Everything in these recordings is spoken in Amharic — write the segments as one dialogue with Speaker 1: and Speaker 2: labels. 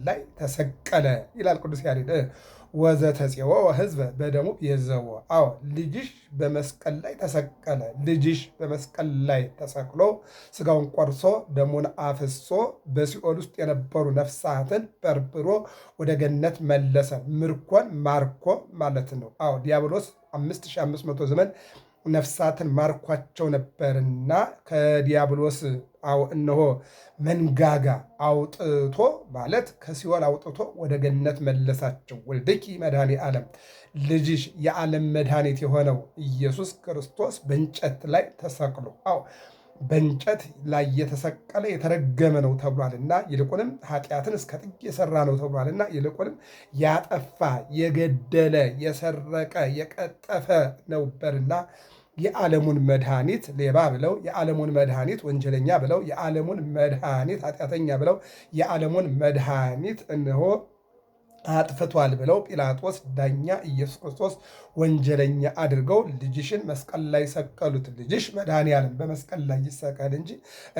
Speaker 1: ላይ ተሰቀለ ይላል ቅዱስ ያሬድ። ወዘተፄወ ሕዝበ በደሙ ቤዘዎ። አዎ ልጅሽ በመስቀል ላይ ተሰቀለ። ልጅሽ በመስቀል ላይ ተሰቅሎ ስጋውን ቆርሶ ደሙን አፍሶ በሲኦል ውስጥ የነበሩ ነፍሳትን በርብሮ ወደ ገነት መለሰ። ምርኮን ማርኮ ማለት ነው። አዎ ዲያብሎስ 5500 ዘመን ነፍሳትን ማርኳቸው ነበርና ከዲያብሎስ እነሆ መንጋጋ አውጥቶ ማለት ከሲኦል አውጥቶ ወደ ገነት መለሳቸው። ወልድኪ መድኃኔ ዓለም ልጅሽ የዓለም መድኃኒት የሆነው ኢየሱስ ክርስቶስ በእንጨት ላይ ተሰቅሎ በእንጨት ላይ የተሰቀለ የተረገመ ነው ተብሏልና፣ ይልቁንም ኃጢአትን እስከ ጥግ የሰራ ነው ተብሏልና፣ ይልቁንም ያጠፋ የገደለ የሰረቀ የቀጠፈ ነበርና የዓለሙን መድኃኒት ሌባ ብለው፣ የዓለሙን መድኃኒት ወንጀለኛ ብለው፣ የዓለሙን መድኃኒት ኃጢአተኛ ብለው፣ የዓለሙን መድኃኒት እነሆ አጥፍቷል ብለው ጲላጦስ ዳኛ ኢየሱስ ክርስቶስ ወንጀለኛ አድርገው ልጅሽን መስቀል ላይ ሰቀሉት። ልጅሽ መድኃኔዓለም በመስቀል ላይ ይሰቀል እንጂ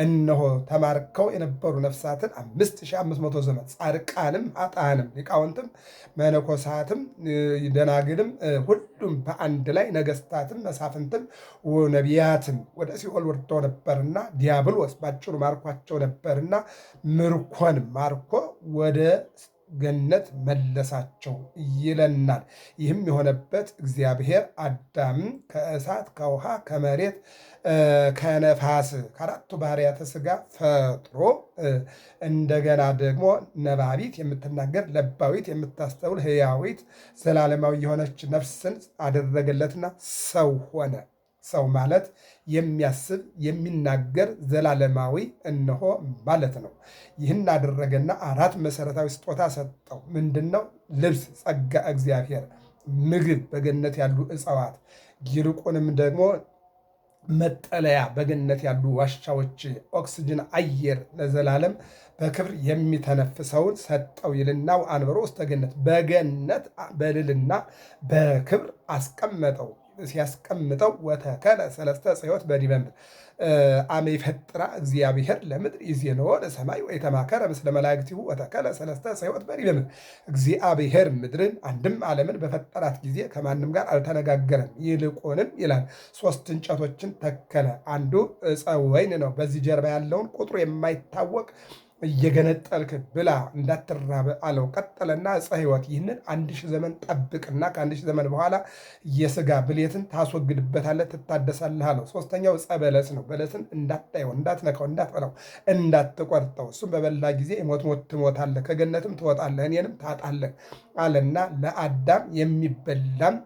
Speaker 1: እነሆ ተማርከው የነበሩ ነፍሳትን 5500 ዘመን ጻድቃንም ኃጥአንም ሊቃውንትም መነኮሳትም ደናግልም ሁሉም በአንድ ላይ ነገስታትም መሳፍንትም ነቢያትም ወደ ሲኦል ወርደው ነበርና ዲያብሎስ ባጭሩ ማርኳቸው ነበርና ምርኮን ማርኮ ወደ ገነት መለሳቸው ይለናል። ይህም የሆነበት እግዚአብሔር አዳምን ከእሳት ከውሃ ከመሬት ከነፋስ ከአራቱ ባህርያተ ሥጋ ፈጥሮ እንደገና ደግሞ ነባቢት የምትናገር ለባዊት የምታስተውል ሕያዊት ዘላለማዊ የሆነች ነፍስን አደረገለትና ሰው ሆነ። ሰው ማለት የሚያስብ የሚናገር ዘላለማዊ እነሆ ማለት ነው። ይህን አደረገና 4 መሰረታዊ ስጦታ ሰጠው። ምንድነው? ልብስ፣ ጸጋ እግዚአብሔር፣ ምግብ፣ በገነት ያሉ እጽዋት፣ ይልቁንም ደግሞ መጠለያ፣ በገነት ያሉ ዋሻዎች፣ ኦክስጅን አየር ለዘላለም በክብር የሚተነፍሰውን ሰጠው ይልና አንብሮ ውስተ ገነት በገነት በልልና በክብር አስቀመጠው። ሲያስቀምጠው ወተከለ ሰለስተ ዕፀዮት በዲበ ምድር አመ ይፈጥራ እግዚአብሔር ለምድር ይዜንዎ ለሰማይ ወይተማከረ ምስለ መላእክቲሁ ወተከለ ሰለስተ ዕፀዮት በዲበ ምድር። እግዚአብሔር ምድርን አንድም ዓለምን በፈጠራት ጊዜ ከማንም ጋር አልተነጋገረም። ይልቁንም ይላል 3 እንጨቶችን ተከለ። አንዱ ዕፀ ወይን ነው። በዚህ ጀርባ ያለውን ቁጥሩ የማይታወቅ እየገነጠልክ ብላ እንዳትራበ አለው። ቀጠለና ዕፀ ሕይወት ይህንን 1000 ዘመን ጠብቅና ከ1000 ዘመን በኋላ የሥጋ ብሌትን ታስወግድበታለህ ትታደሳለህ አለው። 3ኛው ዕፀ በለስ ነው። በለስን እንዳታየው፣ እንዳትነካው፣ እንዳትበላው፣ እንዳትቆርጠው። እሱም በበላ ጊዜ ሞት ትሞታለህ፣ ከገነትም ትወጣለህ፣ እኔንም ታጣለህ አለና ለአዳም የሚበላም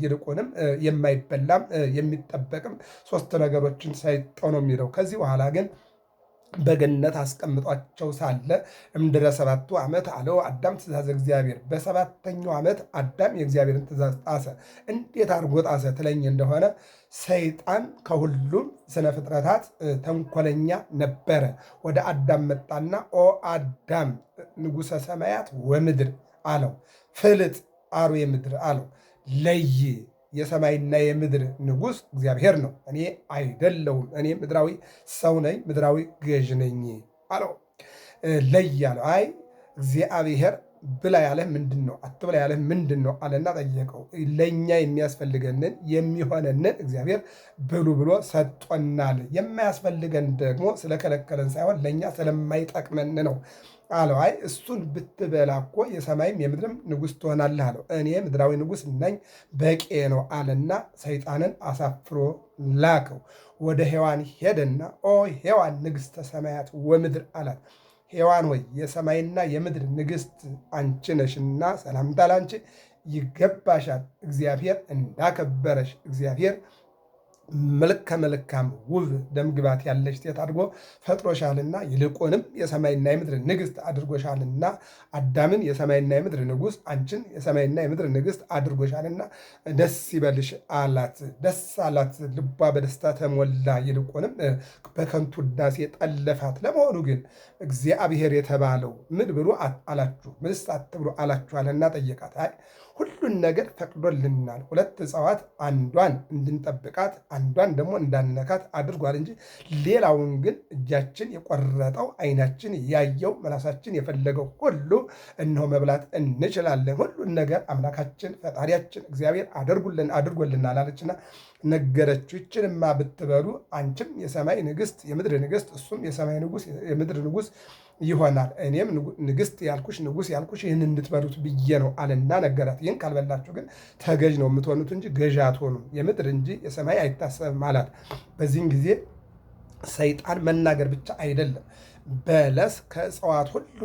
Speaker 1: ይልቁንም የማይበላም የሚጠበቅም 3 ነገሮችን ሰጠው ነው የሚለው። ከዚህ በኋላ ግን በገነት አስቀምጧቸው ሳለ እምድረ 7 ዓመት አለው አዳም ትእዛዘ እግዚአብሔር። በ7ኛው ዓመት አዳም የእግዚአብሔርን ትእዛዝ ጣሰ። እንዴት አድርጎ ጣሰ ትለኝ እንደሆነ ሰይጣን ከሁሉም ስነ ፍጥረታት ተንኮለኛ ነበረ። ወደ አዳም መጣና ኦ አዳም ንጉሠ ሰማያት ወምድር አለው። ፍልጥ አርዌ ምድር አለው። ለይ የሰማይና የምድር ንጉሥ እግዚአብሔር ነው፣ እኔ አይደለሁም። እኔ ምድራዊ ሰው ነኝ፣ ምድራዊ ገዥ ነኝ አለው። ለይ አለው። አይ እግዚአብሔር ብላ ያለህ ምንድን ነው? አትብላ ያለህ ምንድን ነው አለና ጠየቀው። ለእኛ የሚያስፈልገንን የሚሆነንን እግዚአብሔር ብሉ ብሎ ሰጦናል። የማያስፈልገን ደግሞ ስለከለከለን ሳይሆን ለእኛ ስለማይጠቅመን ነው አለው። አይ እሱን ብትበላ እኮ የሰማይም የምድርም ንጉሥ ትሆናለህ አለው። እኔ ምድራዊ ንጉሥ ነኝ በቂ ነው አለና ሰይጣንን አሳፍሮ ላከው። ወደ ሔዋን ሄደና ኦ ሔዋን ንግሥተ ሰማያት ወምድር አላት። ሔዋን ወይ የሰማይና የምድር ንግሥት አንቺ ነሽና ሰላምታ ላንቺ ይገባሻል። እግዚአብሔር እንዳከበረሽ እግዚአብሔር መልከ መልካም ውብ ደምግባት ያለሽ ሴት አድርጎ ፈጥሮሻልና ይልቁንም የሰማይና የምድር ንግሥት አድርጎሻልና አዳምን የሰማይና የምድር ንጉሥ አንቺን የሰማይና የምድር ንግሥት አድርጎሻልና ደስ ይበልሽ አላት። ደስ አላት፣ ልቧ በደስታ ተሞላ። ይልቁንም በከንቱ ውዳሴ ጠለፋት። ለመሆኑ ግን እግዚአብሔር የተባለው ምን ብሎ አላችሁ? ምንስ አትብሎ አላችኋልና ጠየቃት። አይ ሁሉን ነገር ፈቅዶልናል። 2 ዕፅዋት አንዷን እንድንጠብቃት አንዷን ደግሞ እንዳንነካት አድርጓል እንጂ ሌላውን ግን እጃችን የቆረጠው ዓይናችን ያየው ምላሳችን የፈለገው ሁሉ እነሆ መብላት እንችላለን። ሁሉን ነገር አምላካችን ፈጣሪያችን እግዚአብሔር አድርጎልናል አለችና ነገረችው። ይችንማ ብትበሉ አንቺም የሰማይ ንግሥት የምድር ንግሥት እሱም የሰማይ ንጉሥ የምድር ንጉሥ ይሆናል። እኔም ንግሥት ያልኩሽ ንጉሥ ያልኩሽ ይህን እንድትበሉት ብዬ ነው አለና ነገራት። ይህን ካልበላችሁ ግን ተገዥ ነው የምትሆኑት እንጂ ገዥ አትሆኑም፣ የምድር እንጂ የሰማይ አይታሰብም አላት። በዚህን ጊዜ ሰይጣን መናገር ብቻ አይደለም፣ በለስ ከእጽዋት ሁሉ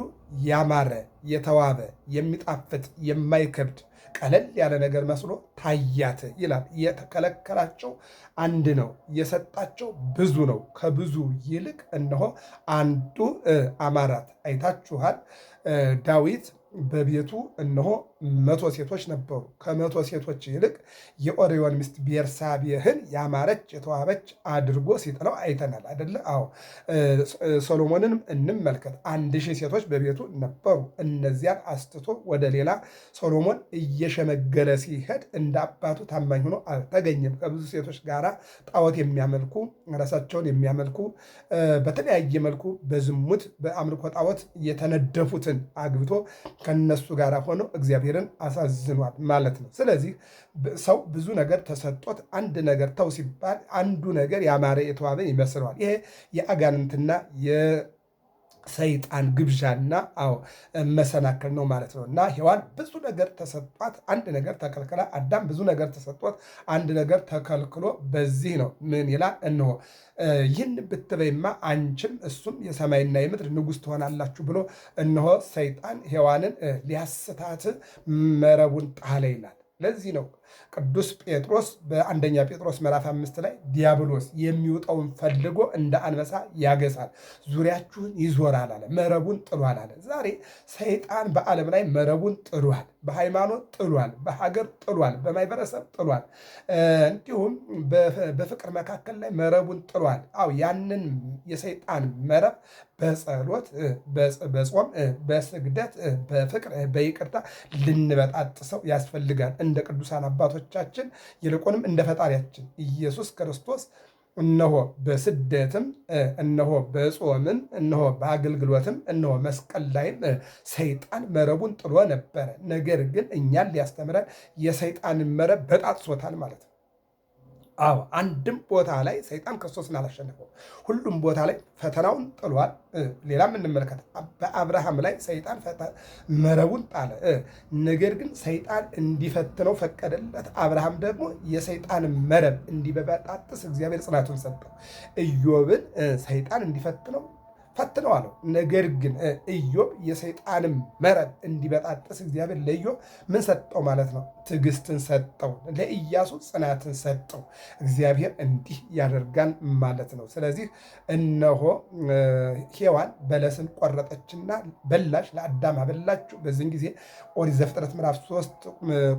Speaker 1: ያማረ የተዋበ የሚጣፍጥ የማይከብድ ቀለል ያለ ነገር መስሎ ታያት ይላል። የተከለከላቸው አንድ ነው፣ የሰጣቸው ብዙ ነው። ከብዙ ይልቅ እነሆ አንዱ አማራት። አይታችኋል። ዳዊት በቤቱ እነሆ 100 ሴቶች ነበሩ። ከ100 ሴቶች ይልቅ የኦርዮን ሚስት ቤርሳቤህን ያማረች የተዋበች አድርጎ ሲጥለው አይተናል አይደለ? አዎ። ሰሎሞንንም እንመልከት። 1000 ሴቶች በቤቱ ነበሩ። እነዚያን አስትቶ ወደ ሌላ ሰሎሞን እየሸመገለ ሲሄድ እንደ አባቱ ታማኝ ሆኖ አልተገኘም። ከብዙ ሴቶች ጋር ጣዖት የሚያመልኩ ራሳቸውን የሚያመልኩ በተለያየ መልኩ በዝሙት በአምልኮ ጣዖት የተነደፉትን አግብቶ ከነሱ ጋር ሆኖ እግዚአብሔርን አሳዝኗል ማለት ነው። ስለዚህ ሰው ብዙ ነገር ተሰጦት አንድ ነገር ተው ሲባል አንዱ ነገር ያማረ የተዋበ ይመስለዋል። ይሄ የአጋንንትና ሰይጣን ግብዣና መሰናክል ነው ማለት ነው። እና ሔዋን ብዙ ነገር ተሰጧት አንድ ነገር ተከልክላ፣ አዳም ብዙ ነገር ተሰጧት አንድ ነገር ተከልክሎ፣ በዚህ ነው ምን ይላል? እነሆ ይህን ብትበይማ አንቺም እሱም የሰማይና የምድር ንጉሥ ትሆናላችሁ ብሎ እነሆ ሰይጣን ሔዋንን ሊያስታት መረቡን ጣለ ይላል። ለዚህ ነው ቅዱስ ጴጥሮስ በአንደኛ ጴጥሮስ ምዕራፍ 5 ላይ ዲያብሎስ የሚውጠውን ፈልጎ እንደ አንበሳ ያገሳል፣ ዙሪያችሁን ይዞራል አለ። መረቡን ጥሏል አለ። ዛሬ ሰይጣን በዓለም ላይ መረቡን ጥሏል። በሃይማኖት ጥሏል፣ በሀገር ጥሏል፣ በማህበረሰብ ጥሏል፣ እንዲሁም በፍቅር መካከል ላይ መረቡን ጥሏል። ያንን የሰይጣን መረብ በጸሎት በጾም በስግደት በፍቅር በይቅርታ ልንበጣጥሰው ያስፈልጋል። እንደ ቅዱሳን አባቶቻችን ይልቁንም እንደ ፈጣሪያችን ኢየሱስ ክርስቶስ እነሆ በስደትም እነሆ በጾምም እነሆ በአገልግሎትም እነሆ መስቀል ላይም ሰይጣን መረቡን ጥሎ ነበረ። ነገር ግን እኛን ሊያስተምረን የሰይጣንን መረብ በጣጥሶታል ማለት ነው። አንድም ቦታ ላይ ሰይጣን ክርስቶስን አላሸነፈው። ሁሉም ቦታ ላይ ፈተናውን ጥሏል። ሌላም እንመለከት። በአብርሃም ላይ ሰይጣን መረቡን ጣለ። ነገር ግን ሰይጣን እንዲፈትነው ፈቀደለት። አብርሃም ደግሞ የሰይጣን መረብ እንዲበጣጥስ እግዚአብሔር ጽናቱን ሰጠው። ኢዮብን ሰይጣን እንዲፈትነው ፈትነዋለሁ። ነገር ግን ኢዮብ የሰይጣንም መረብ እንዲበጣጥስ እግዚአብሔር ለኢዮብ ምን ሰጠው ማለት ነው? ትዕግስትን ሰጠው። ለኢያሱ ጽናትን ሰጠው። እግዚአብሔር እንዲህ ያደርጋል ማለት ነው። ስለዚህ እነሆ ሔዋን በለስን ቆረጠችና በላሽ፣ ለአዳም አበላችሁ። በዚህን ጊዜ ኦሪት ዘፍጥረት ምዕራፍ 3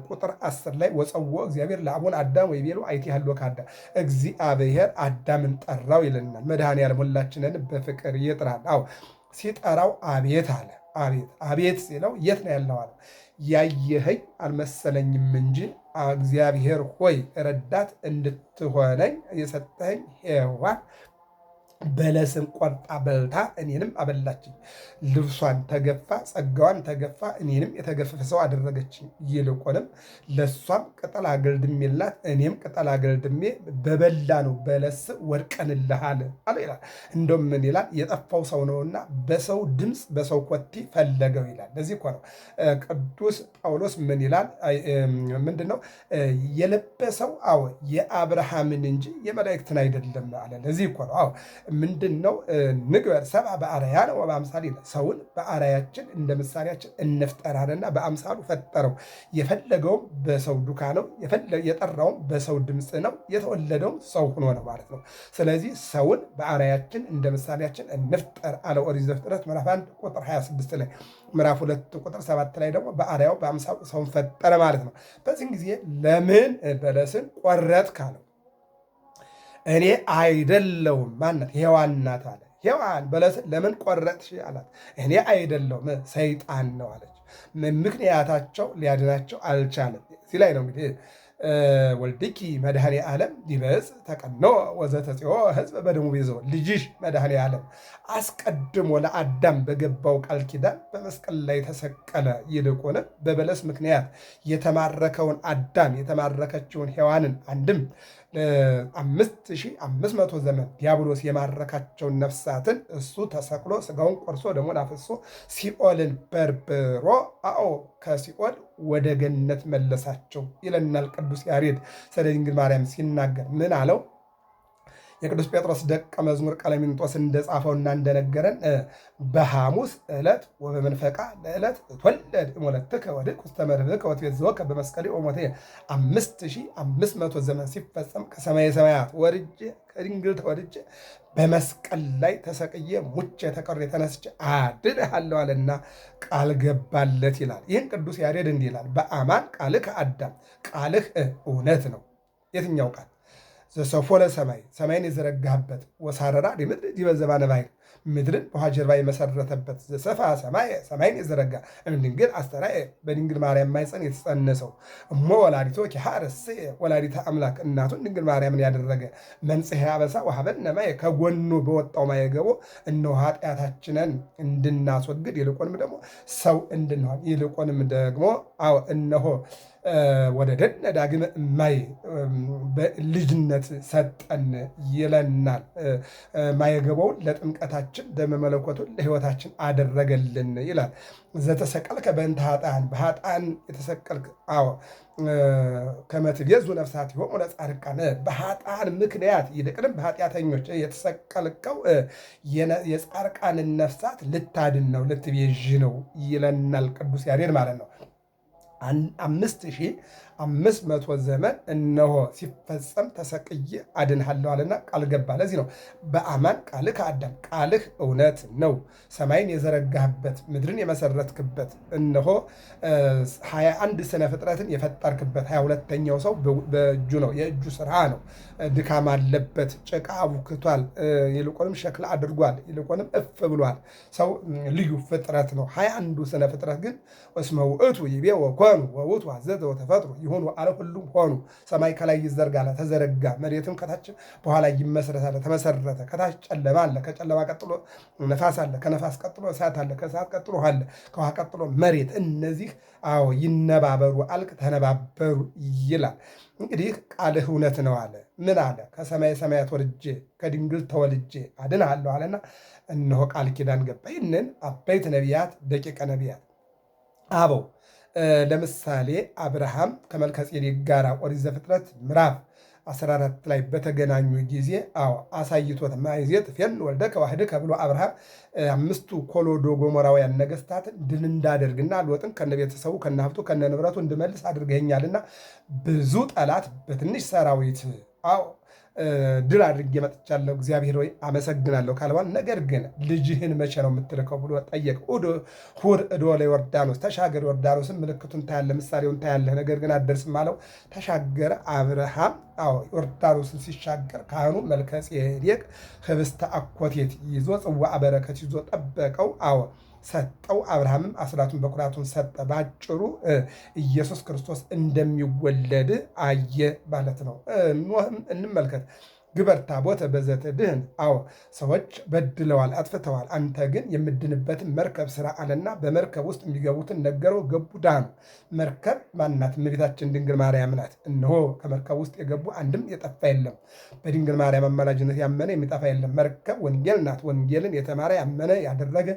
Speaker 1: ቁጥር 10 ላይ ወፀውኦ እግዚአብሔር ለአቡነ አዳም ወይቤሎ አይቴሃሎ ከአዳም እግዚአብሔር አዳምን ጠራው ይለናል። መድኃኔዓለም ሁላችንን በፍቅር ይጥራል። ሲጠራው አቤት አለ። አቤት ሲለው የት ነው ያለው አለ። ያየኸኝ አልመሰለኝም እንጂ እግዚአብሔር ሆይ ረዳት እንድትሆነኝ የሰጠኸኝ ሔዋን በለስን ቆርጣ በልታ እኔንም አበላችኝ። ልብሷን ተገፋ፣ ጸጋዋን ተገፋ፣ እኔንም የተገፈፈ ሰው አደረገችኝ። ይልቁንም ለእሷም ቅጠል አገልድሜላት እኔም ቅጠል አገልድሜ በበላ ነው በለስ ወድቀንልሃል አለ ይላል። እንደውም ምን ይላል? የጠፋው ሰው ነውና በሰው ድምፅ በሰው ኮቴ ፈለገው ይላል። ለዚህ እኮ ነው ቅዱስ ጳውሎስ ምን ይላል? ምንድን ነው የለበሰው? የአብርሃምን እንጂ የመላእክትን አይደለም አለ። ለዚህ እኮ ነው ምንድን ነው ንግበር ሰብአ በአርአያነ ወበአምሳሊነ፣ ሰውን በአርአያችን እንደ ምሳሌያችን እንፍጠራልና በአምሳሉ ፈጠረው። የፈለገውም በሰው ዱካ ነው፣ የጠራውም በሰው ድምፅ ነው፣ የተወለደውም ሰው ሆኖ ነው ማለት ነው። ስለዚህ ሰውን በአርአያችን እንደ ምሳሌያችን እንፍጠር አለ ኦሪት ዘፍጥረት ምዕራፍ 1 ቁጥር 26 ላይ፣ ምዕራፍ 2 ቁጥር 7 ላይ ደግሞ በአርአያው በአምሳሉ ሰውን ፈጠረ ማለት ነው። በዚህን ጊዜ ለምን በለስን ቆረጥክ አለው። እኔ አይደለሁም ማናት? ሔዋን ናት አለ። ሔዋን በለስን ለምን ቆረጥሽ አላት። እኔ አይደለሁም ሰይጣን ነው አለች። ምክንያታቸው ሊያድናቸው አልቻለም። እዚህ ላይ ነው እንግዲህ ወልድኪ መድኃኔ ዓለም ዲበዝ ተቀነወ ወዘተጽዮ ሕዝብ በደሙ ቤዘው ልጅሽ መድኃኔ ዓለም አስቀድሞ ለአዳም በገባው ቃል ኪዳን በመስቀል ላይ ተሰቀለ። ይልቁንም በበለስ ምክንያት የተማረከውን አዳም የተማረከችውን ሔዋንን አንድም 5500 ዘመን ዲያብሎስ የማረካቸውን ነፍሳትን እሱ ተሰቅሎ ስጋውን ቆርሶ ደሙን አፍሶ ሲኦልን በርብሮ ከሲኦል ወደ ገነት መለሳቸው ይለናል ቅዱስ ያሬድ ስለ ድንግል ማርያም ሲናገር ምን አለው? የቅዱስ ጴጥሮስ ደቀ መዝሙር ቀለሚንጦስ እንደጻፈውና እንደነገረን በሐሙስ ዕለት ወበመንፈቃ ለዕለት ትወለድ እሞለትከ ወድቅ ውስተ መርብከ ወትቤዝወከ በመስቀል ኦሞቴ 5500 ዘመን ሲፈጸም ከሰማየ ሰማያት ወርጄ ከድንግል ተወልጄ በመስቀል ላይ ተሰቅዬ ሙቼ ተቀሬ ተነስቼ አድንሃለሁ አለና ቃል ገባለት ይላል። ይህን ቅዱስ ያሬድ እንዲህ ይላል። በአማን ቃልህ አዳም ቃልህ እውነት ነው። የትኛው ቃል? ዘሰፎ ለሰማይ ሰማይን የዘረጋህበት ወሳረራ ምድር ዲበ ዘባነ ባሕር ምድርን በውሃ ጀርባ የመሰረተበት ዘሰፋ ሰማይ ሰማይን የዘረጋ እምድንግል አስተርአየ በድንግል ማርያም ማኅፀን የተጸነሰው እሞ ወላዲቶ ኪሃርስ ወላዲተ አምላክ እናቱን ድንግል ማርያምን ያደረገ መንጽሔ አበሳ ወሀበነ ማየ ከጎኑ በወጣው ማየ ገቦ እነሆ ኃጢአታችንን እንድናስወግድ ይልቁንም ደግሞ ሰው እንድንሆን ይልቁንም ደግሞ እነሆ ወደ ደነ ዳግመ እማይ በልጅነት ሰጠን ይለናል። ማየገባውን ለጥምቀታችን ደመ መለኮቱን ለሕይወታችን አደረገልን ይላል። ዘተሰቀልከ በእንተ ኃጥአን በኃጥአን የተሰቀልክ ከመ ትቤዙ ነፍሳቲሆሙ ለጻድቃን በኃጥአን ምክንያት ይልቁንም በኃጢአተኞች የተሰቀልከው የጻድቃንን ነፍሳት ልታድን ነው ልትቤዥ ነው ይለናል ቅዱስ ያሬድ ማለት ነው። 5500 ዘመን እነሆ ሲፈጸም ተሰቅዬ አድንሃለሁ አለና ቃል ገባ። ለዚህ ነው በአማን ቃልህ አዳም ቃልህ እውነት ነው። ሰማይን የዘረጋህበት ምድርን የመሰረትክበት እነሆ 21 ስነ ፍጥረትን የፈጠርክበት 22ኛው ሰው በእጁ ነው፣ የእጁ ስራ ነው። ድካም አለበት፣ ጭቃ አቡክቷል፣ ይልቁንም ሸክላ አድርጓል፣ ይልቁንም እፍ ብሏል። ሰው ልዩ ፍጥረት ነው። 21ዱ ስነ ፍጥረት ግን እስመ ውእቱ ይቤ ወኮኑ ወውእቱ አዘዘ ወተፈጥሩ ይሁኑ አለ፣ ሁሉም ሆኑ። ሰማይ ከላይ ይዘርጋል፣ ተዘረጋ። መሬትም ከታች በኋላ ይመስረታል፣ ተመሰረተ። ከታች ጨለማ አለ፣ ከጨለማ ቀጥሎ ነፋስ አለ፣ ከነፋስ ቀጥሎ እሳት አለ፣ ከእሳት ቀጥሎ ውሃ አለ፣ ከውሃ ቀጥሎ መሬት። እነዚህ ይነባበሩ አልክ ተነባበሩ ይላል። እንግዲህ ቃልህ እውነት ነው አለ። ምን አለ? ከሰማይ ሰማያት ወርጄ ከድንግል ተወልጄ አድንሃለሁ አለና እነሆ ቃል ኪዳን ገባ። ይህንን አበይት ነቢያት ደቂቀ ነቢያት አበው ለምሳሌ አብርሃም ከመልከጼዴቅ ጋር ኦሪት ዘፍጥረት ምዕራፍ 14 ላይ በተገናኙ ጊዜ አሳይቶት ማይዜት ፌን ወልደከ ዋህድከ ብሎ አብርሃም 5ቱ ኮሎዶ ጎሞራውያን ነገስታትን ድል እንዳደርግና ሎጥን ከነቤተሰቡ ከነሀብቱ ከነንብረቱ እንድመልስ አድርገኛልና ብዙ ጠላት በትንሽ ሰራዊት ድል አድርጌ መጥቻለሁ፣ እግዚአብሔር ወይ አመሰግናለሁ ካልባል፣ ነገር ግን ልጅህን መቼ ነው የምትልከው ብሎ ጠየቅ። ሁር እዶ ለዮርዳኖስ ተሻገር፣ ዮርዳኖስን ምልክቱን ታያለህ፣ ምሳሌውን ታያለህ፣ ነገር ግን አትደርስም አለው። ተሻገረ። አብርሃም ዮርዳኖስን ሲሻገር ካህኑ መልከጼዴቅ ህብስተ አኮቴት ይዞ ጽዋዕ በረከት ይዞ ጠበቀው። ሰጠው። አብርሃምም አስራቱን በኩራቱን ሰጠ። ባጭሩ ኢየሱስ ክርስቶስ እንደሚወለድ አየ ማለት ነው። ኖህም እንመልከት። ግበር ታቦተ በዘተ ድህን። ሰዎች በድለዋል፣ አጥፍተዋል፣ አንተ ግን የምድንበትን መርከብ ስራ አለና በመርከብ ውስጥ የሚገቡትን ነገረው፣ ገቡ፣ ዳኑ። መርከብ ማናት? እመቤታችን ድንግል ማርያም ናት። እነሆ ከመርከብ ውስጥ የገቡ አንድም የጠፋ የለም። በድንግል ማርያም አማላጅነት ያመነ የሚጠፋ የለም። መርከብ ወንጌል ናት። ወንጌልን የተማረ ያመነ ያደረገ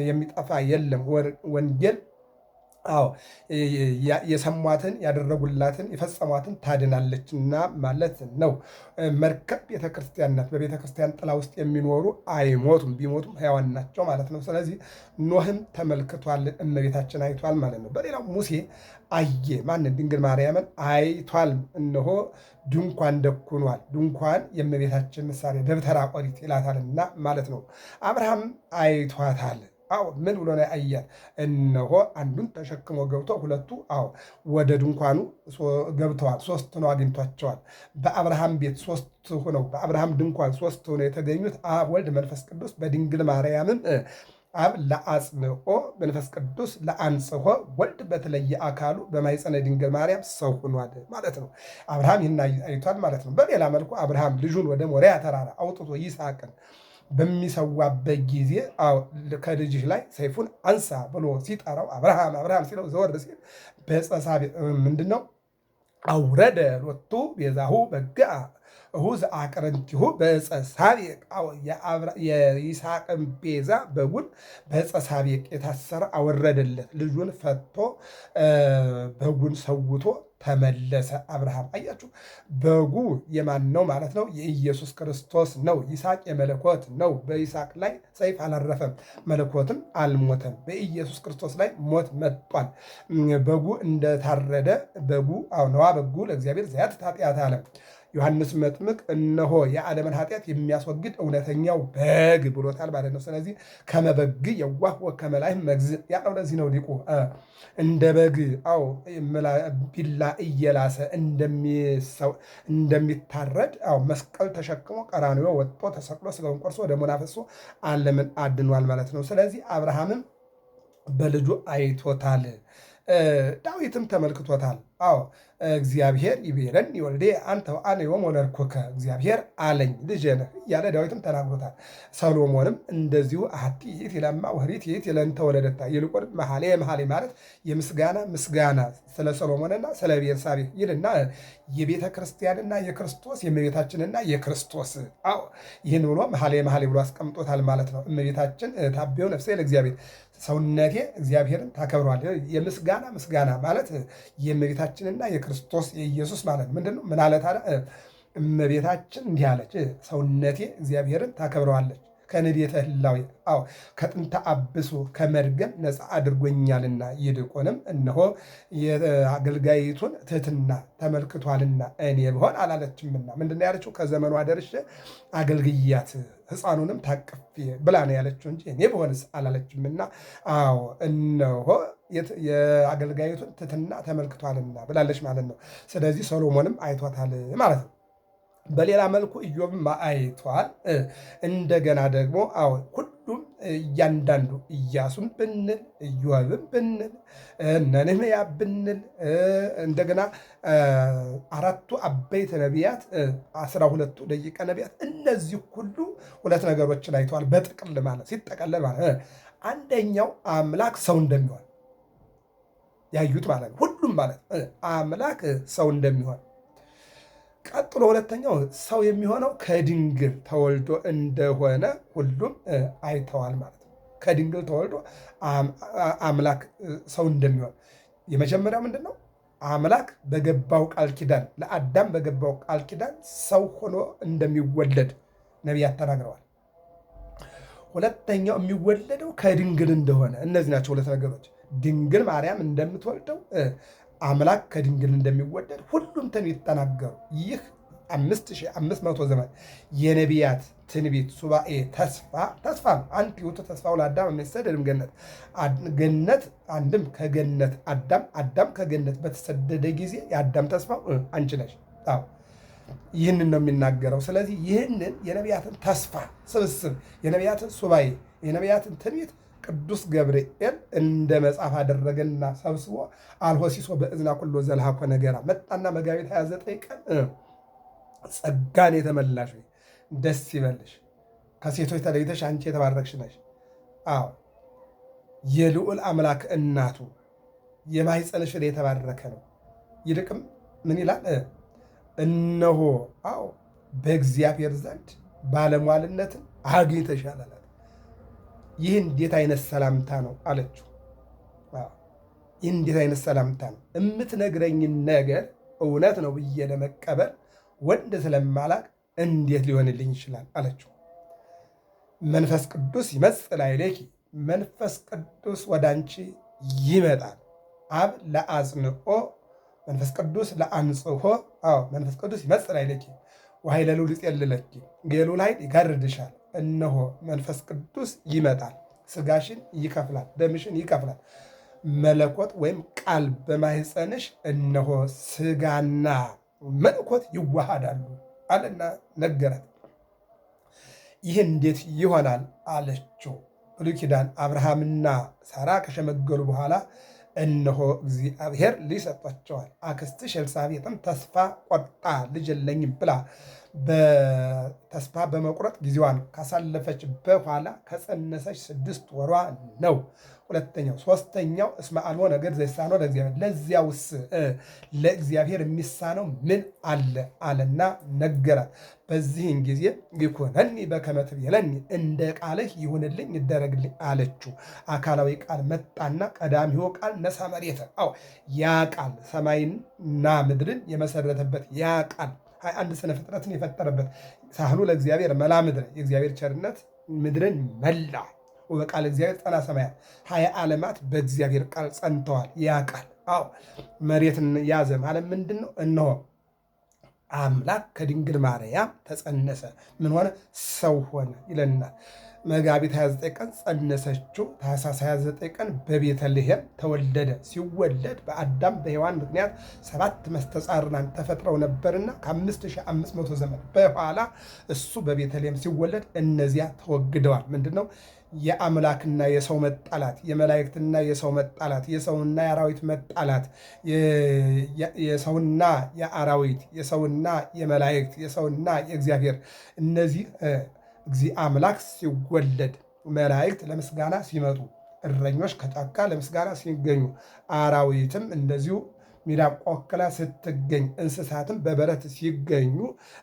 Speaker 1: የሚጠፋ የለም። ወንጌል የሰሟትን ያደረጉላትን የፈጸሟትን ታድናለችና ማለት ነው። መርከብ ቤተክርስቲያን ናት። በቤተክርስቲያን ጥላ ውስጥ የሚኖሩ አይሞቱም፣ ቢሞቱም ሕያዋን ናቸው ማለት ነው። ስለዚህ ኖህም ተመልክቷል፣ እመቤታችን አይቷል ማለት ነው። በሌላው ሙሴ አየ። ማንን? ድንግል ማርያምን አይቷል። እነሆ ድንኳን ደኩኗል። ድንኳን የእመቤታችን ምሳሌ ደብተራ ኦሪት ይላታልና ማለት ነው። አብርሃም አይቷታል። ምን ብሎ ነው ያያል? እነሆ አንዱን ተሸክሞ ገብቶ ሁለቱ ወደ ድንኳኑ ገብተዋል። 3 ነው አግኝቷቸዋል። በአብርሃም ቤት 3 ሆነው በአብርሃም ድንኳን 3 ሆነው የተገኙት አብ፣ ወልድ፣ መንፈስ ቅዱስ በድንግል ማርያምም አብ ለአጽንኦ መንፈስ ቅዱስ ለአንጽሖ ወልድ በተለየ አካሉ በማኅፀነ ድንግል ማርያም ሰው ሆኗል ማለት ነው። አብርሃም ይህን አይቷል ማለት ነው። በሌላ መልኩ አብርሃም ልጁን ወደ ሞሪያ ተራራ አውጥቶ ይስሐቅን በሚሰዋበት ጊዜ ከልጅህ ላይ ሰይፉን አንሳ ብሎ ሲጠራው አብርሃም አብርሃም ሲለው ዘወር ሲል በፀሳቤ ምንድን ነው አውረደ ሎቱ ቤዛሁ በግአ እሁዝ አቅረንቲሁ በዕፀ ሳቤቅ የይስሐቅን ቤዛ በጉን በዕፀ ሳቤቅ የታሰረ አወረደለት። ልጁን ፈቶ በጉን ሰውቶ ተመለሰ አብርሃም። አያችሁ፣ በጉ የማን ነው ማለት ነው? የኢየሱስ ክርስቶስ ነው። ይስሐቅ የመለኮት ነው። በይስሐቅ ላይ ሰይፍ አላረፈም፣ መለኮትም አልሞተም። በኢየሱስ ክርስቶስ ላይ ሞት መጥቷል። በጉ እንደታረደ በጉ ነዋ በጉ ለእግዚአብሔር ዘያትት ኃጢአተ ዓለም ዮሐንስ መጥምቅ እነሆ የዓለምን ኃጢአት የሚያስወግድ እውነተኛው በግ ብሎታል ማለት ነው። ስለዚህ ከመበግ የዋህ ወከመላይም መግዝእ ያለው ለዚህ ነው ሊቁ እንደ በግ ቢላ እየላሰ እንደሚታረድ መስቀል ተሸክሞ ቀራንዮ ወጥቶ ተሰቅሎ ስጋውን ቆርሶ ደሙን አፍስሶ ዓለምን አድኗል ማለት ነው። ስለዚህ አብርሃምም በልጁ አይቶታል፣ ዳዊትም ተመልክቶታል። እግዚአብሔር ይቤረኒ ወልዴ አንተ ወአነ ዮም ወለድኩከ፣ እግዚአብሔር አለኝ ልጄ ነህ እያለ ዳዊትም ተናግሮታል። ሰሎሞንም እንደዚሁ አሐቲ ይእቲ ለእማ ወኅሪት ይእቲ ለእንተ ወለደታ። ይልቁንም መኃልየ መኃልይ ማለት የምስጋና ምስጋና ስለ ሰሎሞንና ስለ ቤርሳቤህ ይልና የቤተ ክርስቲያንና የክርስቶስ የእመቤታችንና የክርስቶስ ይህን ብሎ መኃልየ መኃልይ ብሎ አስቀምጦታል ማለት ነው። እመቤታችን ታቤው ነፍሴ ለእግዚአብሔር፣ ሰውነቴ እግዚአብሔርን ታከብረዋል። የምስጋና ምስጋና ማለት የእመቤታችንና የክርስቶስ የኢየሱስ ማለት ምንድን ነው? ምን አለ ታዲያ? እመቤታችን እንዲህ አለች፣ ሰውነቴ እግዚአብሔርን ታከብረዋለች ከንዴተ ህላዌ ከጥንተ አብሶ ከመርገም ነፃ አድርጎኛልና፣ ይልቁንም እነሆ የአገልጋይቱን ትሕትና ተመልክቷልና እኔ ብሆን አላለችምና። ምንድን ነው ያለችው? ከዘመኗ ደርሼ አገልግያት ሕፃኑንም ታቅፌ ብላ ነው ያለችው እንጂ እኔ ብሆንስ አላለችምና። እነሆ የአገልጋይቱን ትሕትና ተመልክቷልና ብላለች ማለት ነው። ስለዚህ ሰሎሞንም አይቷታል ማለት ነው። በሌላ መልኩ ኢዮብም አይቷል። እንደገና ደግሞ ሁሉም እያንዳንዱ ኢያሱም ብንል ኢዮብም ብንል ነህምያ ብንል እንደገና አራቱ አበይት ነቢያት 12ቱ ደቂቀ ነቢያት እነዚህ ሁሉ ሁለት ነገሮችን አይተዋል። በጥቅል ማለት ሲጠቀለል ማለት አንደኛው አምላክ ሰው እንደሚሆን ያዩት ማለት ነው። ሁሉም ማለት አምላክ ሰው እንደሚሆን፣ ቀጥሎ ሁለተኛው ሰው የሚሆነው ከድንግል ተወልዶ እንደሆነ ሁሉም አይተዋል ማለት ነው። ከድንግል ተወልዶ አምላክ ሰው እንደሚሆን የመጀመሪያው ምንድን ነው? አምላክ በገባው ቃል ኪዳን ለአዳም በገባው ቃል ኪዳን ሰው ሆኖ እንደሚወለድ ነቢያት ተናግረዋል። ሁለተኛው የሚወለደው ከድንግል እንደሆነ። እነዚህ ናቸው ሁለት ነገሮች። ድንግል ማርያም እንደምትወልደው አምላክ ከድንግል እንደሚወለድ ሁሉም ትንቢት ተናገሩ። ይህ 5500 ዘመን የነቢያት ትንቢት ሱባኤ ተስፋ አንድ ይወጡ ተስፋው ለአዳም የሚሰደድም ገነት አንድም ከገነት አዳም ከገነት በተሰደደ ጊዜ የአዳም ተስፋው አንቺ ነሽ። ይህንን ነው የሚናገረው። ስለዚህ ይህንን የነቢያትን ተስፋ ስብስብ የነቢያትን ሱባኤ የነቢያትን ትንቢት ቅዱስ ገብርኤል እንደ መጽሐፍ አደረገና ሰብስቦ አልሆሲሶ በእዝና ኩሎ ዘልሃኮ ነገራ መጣና መጋቢት 29 ቀን ጸጋን የተመላሽ ደስ ይበልሽ፣ ከሴቶች ተለይተሽ አንቺ የተባረክሽ ነሽ። የልዑል አምላክ እናቱ የማኅፀንሽ ፍሬ የተባረከ ነው። ይልቅም ምን ይላል? እነሆ በእግዚአብሔር ዘንድ ባለሟልነትን አግኝተሻል አላት። ይህ እንዴት አይነት ሰላምታ ነው አለችው። ይህ እንዴት አይነት ሰላምታ ነው? የምትነግረኝን ነገር እውነት ነው ብዬ ለመቀበል ወንድ ስለማላቅ እንዴት ሊሆንልኝ ይችላል አለችው። መንፈስ ቅዱስ ይመጽእ ላዕሌኪ፣ መንፈስ ቅዱስ ወደ አንቺ ይመጣል። አብ ለአጽንኦ መንፈስ ቅዱስ ለአንጽሖ መንፈስ ቅዱስ ይመጽእ ላዕሌኪ ወኃይለ ልዑል ይጼልለኪ፣ የልዑል ኃይል ይጋርድሻል። እነሆ መንፈስ ቅዱስ ይመጣል፣ ስጋሽን ይከፍላል፣ ደምሽን ይከፍላል። መለኮት ወይም ቃል በማኅፀንሽ እነሆ ስጋና መለኮት ይዋሃዳሉ አለና ነገራት። ይህ እንዴት ይሆናል አለችው። ብሉይ ኪዳን አብርሃምና ሳራ ከሸመገሉ በኋላ እነሆ እግዚአብሔር ልጅ ሰጥቷቸዋል። አክስትሽ ኤልሳቤጥም ተስፋ ቆርጣ ልጅ የለኝም ብላ በተስፋ በመቁረጥ ጊዜዋን ካሳለፈች በኋላ ከጸነሰች 6 ወሯ ነው። ሁለተኛው ሶስተኛው እስመ አልቦ ነገር ዘይሳነው ለእግዚአብሔር፣ ለዚያውስ ለእግዚአብሔር የሚሳነው ምን አለ አለና ነገራት። በዚህን ጊዜ ይኩነኒ በከመ ትቤለኒ፣ እንደ ቃልህ ይሁንልኝ ይደረግልኝ አለችው። አካላዊ ቃል መጣና ቀዳሚው ቃል ነሳ መሬተ። አዎ ያ ቃል ሰማይና ምድርን የመሰረተበት ያ ቃል 21 ስነ ፍጥረትን የፈጠረበት ሳህሉ ለእግዚአብሔር መላ ምድር፣ የእግዚአብሔር ቸርነት ምድርን መላ። በቃል እግዚአብሔር ጸና ሰማያት፣ 20 ዓለማት በእግዚአብሔር ቃል ጸንተዋል። ያ ቃል አዎ መሬትን ያዘ ማለት ምንድን ነው? እነሆ አምላክ ከድንግል ማርያም ተጸነሰ። ምን ሆነ? ሰው ሆነ ይለናል። መጋቢት 29 ቀን ጸነሰችው። ታኅሳስ 29 ቀን በቤተልሔም ተወለደ። ሲወለድ በአዳም በሔዋን ምክንያት 7 መስተጻርናን ተፈጥረው ነበርና ከ5500 ዘመን በኋላ እሱ በቤተልሔም ሲወለድ እነዚያ ተወግደዋል። ምንድነው? የአምላክና የሰው መጣላት፣ የመላእክትና የሰው መጣላት፣ የሰውና የአራዊት መጣላት፣ የሰውና የአራዊት፣ የሰውና የመላእክት፣ የሰውና የእግዚአብሔር እነዚህ አምላክ ሲወለድ መላእክት ለምስጋና ሲመጡ፣ እረኞች ከጫካ ለምስጋና ሲገኙ፣ አራዊትም እንደዚሁ ሚዳቋ ወክላ ስትገኝ፣ እንስሳትም በበረት ሲገኙ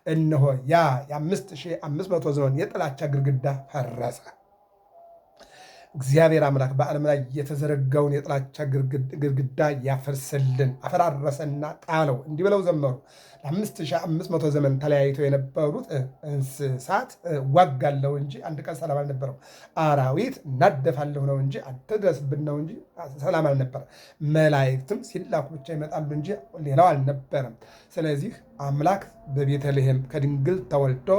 Speaker 1: እነሆ ያ የ5500 ዘመን የጥላቻ ግድግዳ ፈረሰ። እግዚአብሔር አምላክ በዓለም ላይ የተዘረጋውን የጥላቻ ግድግዳ ያፈርስልን። አፈራረሰና ጣለው። እንዲህ ብለው ዘመሩ። ለ5500 ዘመን ተለያይተው የነበሩት እንስሳት ዋጋለሁ እንጂ አንድ ቀን ሰላም አልነበረም። አራዊት እናደፋለሁ ነው እንጂ አትድረስብን ነው እንጂ ሰላም አልነበረም። መላእክትም ሲላኩ ብቻ ይመጣሉ እንጂ ሌላው አልነበረም። ስለዚህ አምላክ በቤተልሔም ከድንግል ተወልዶ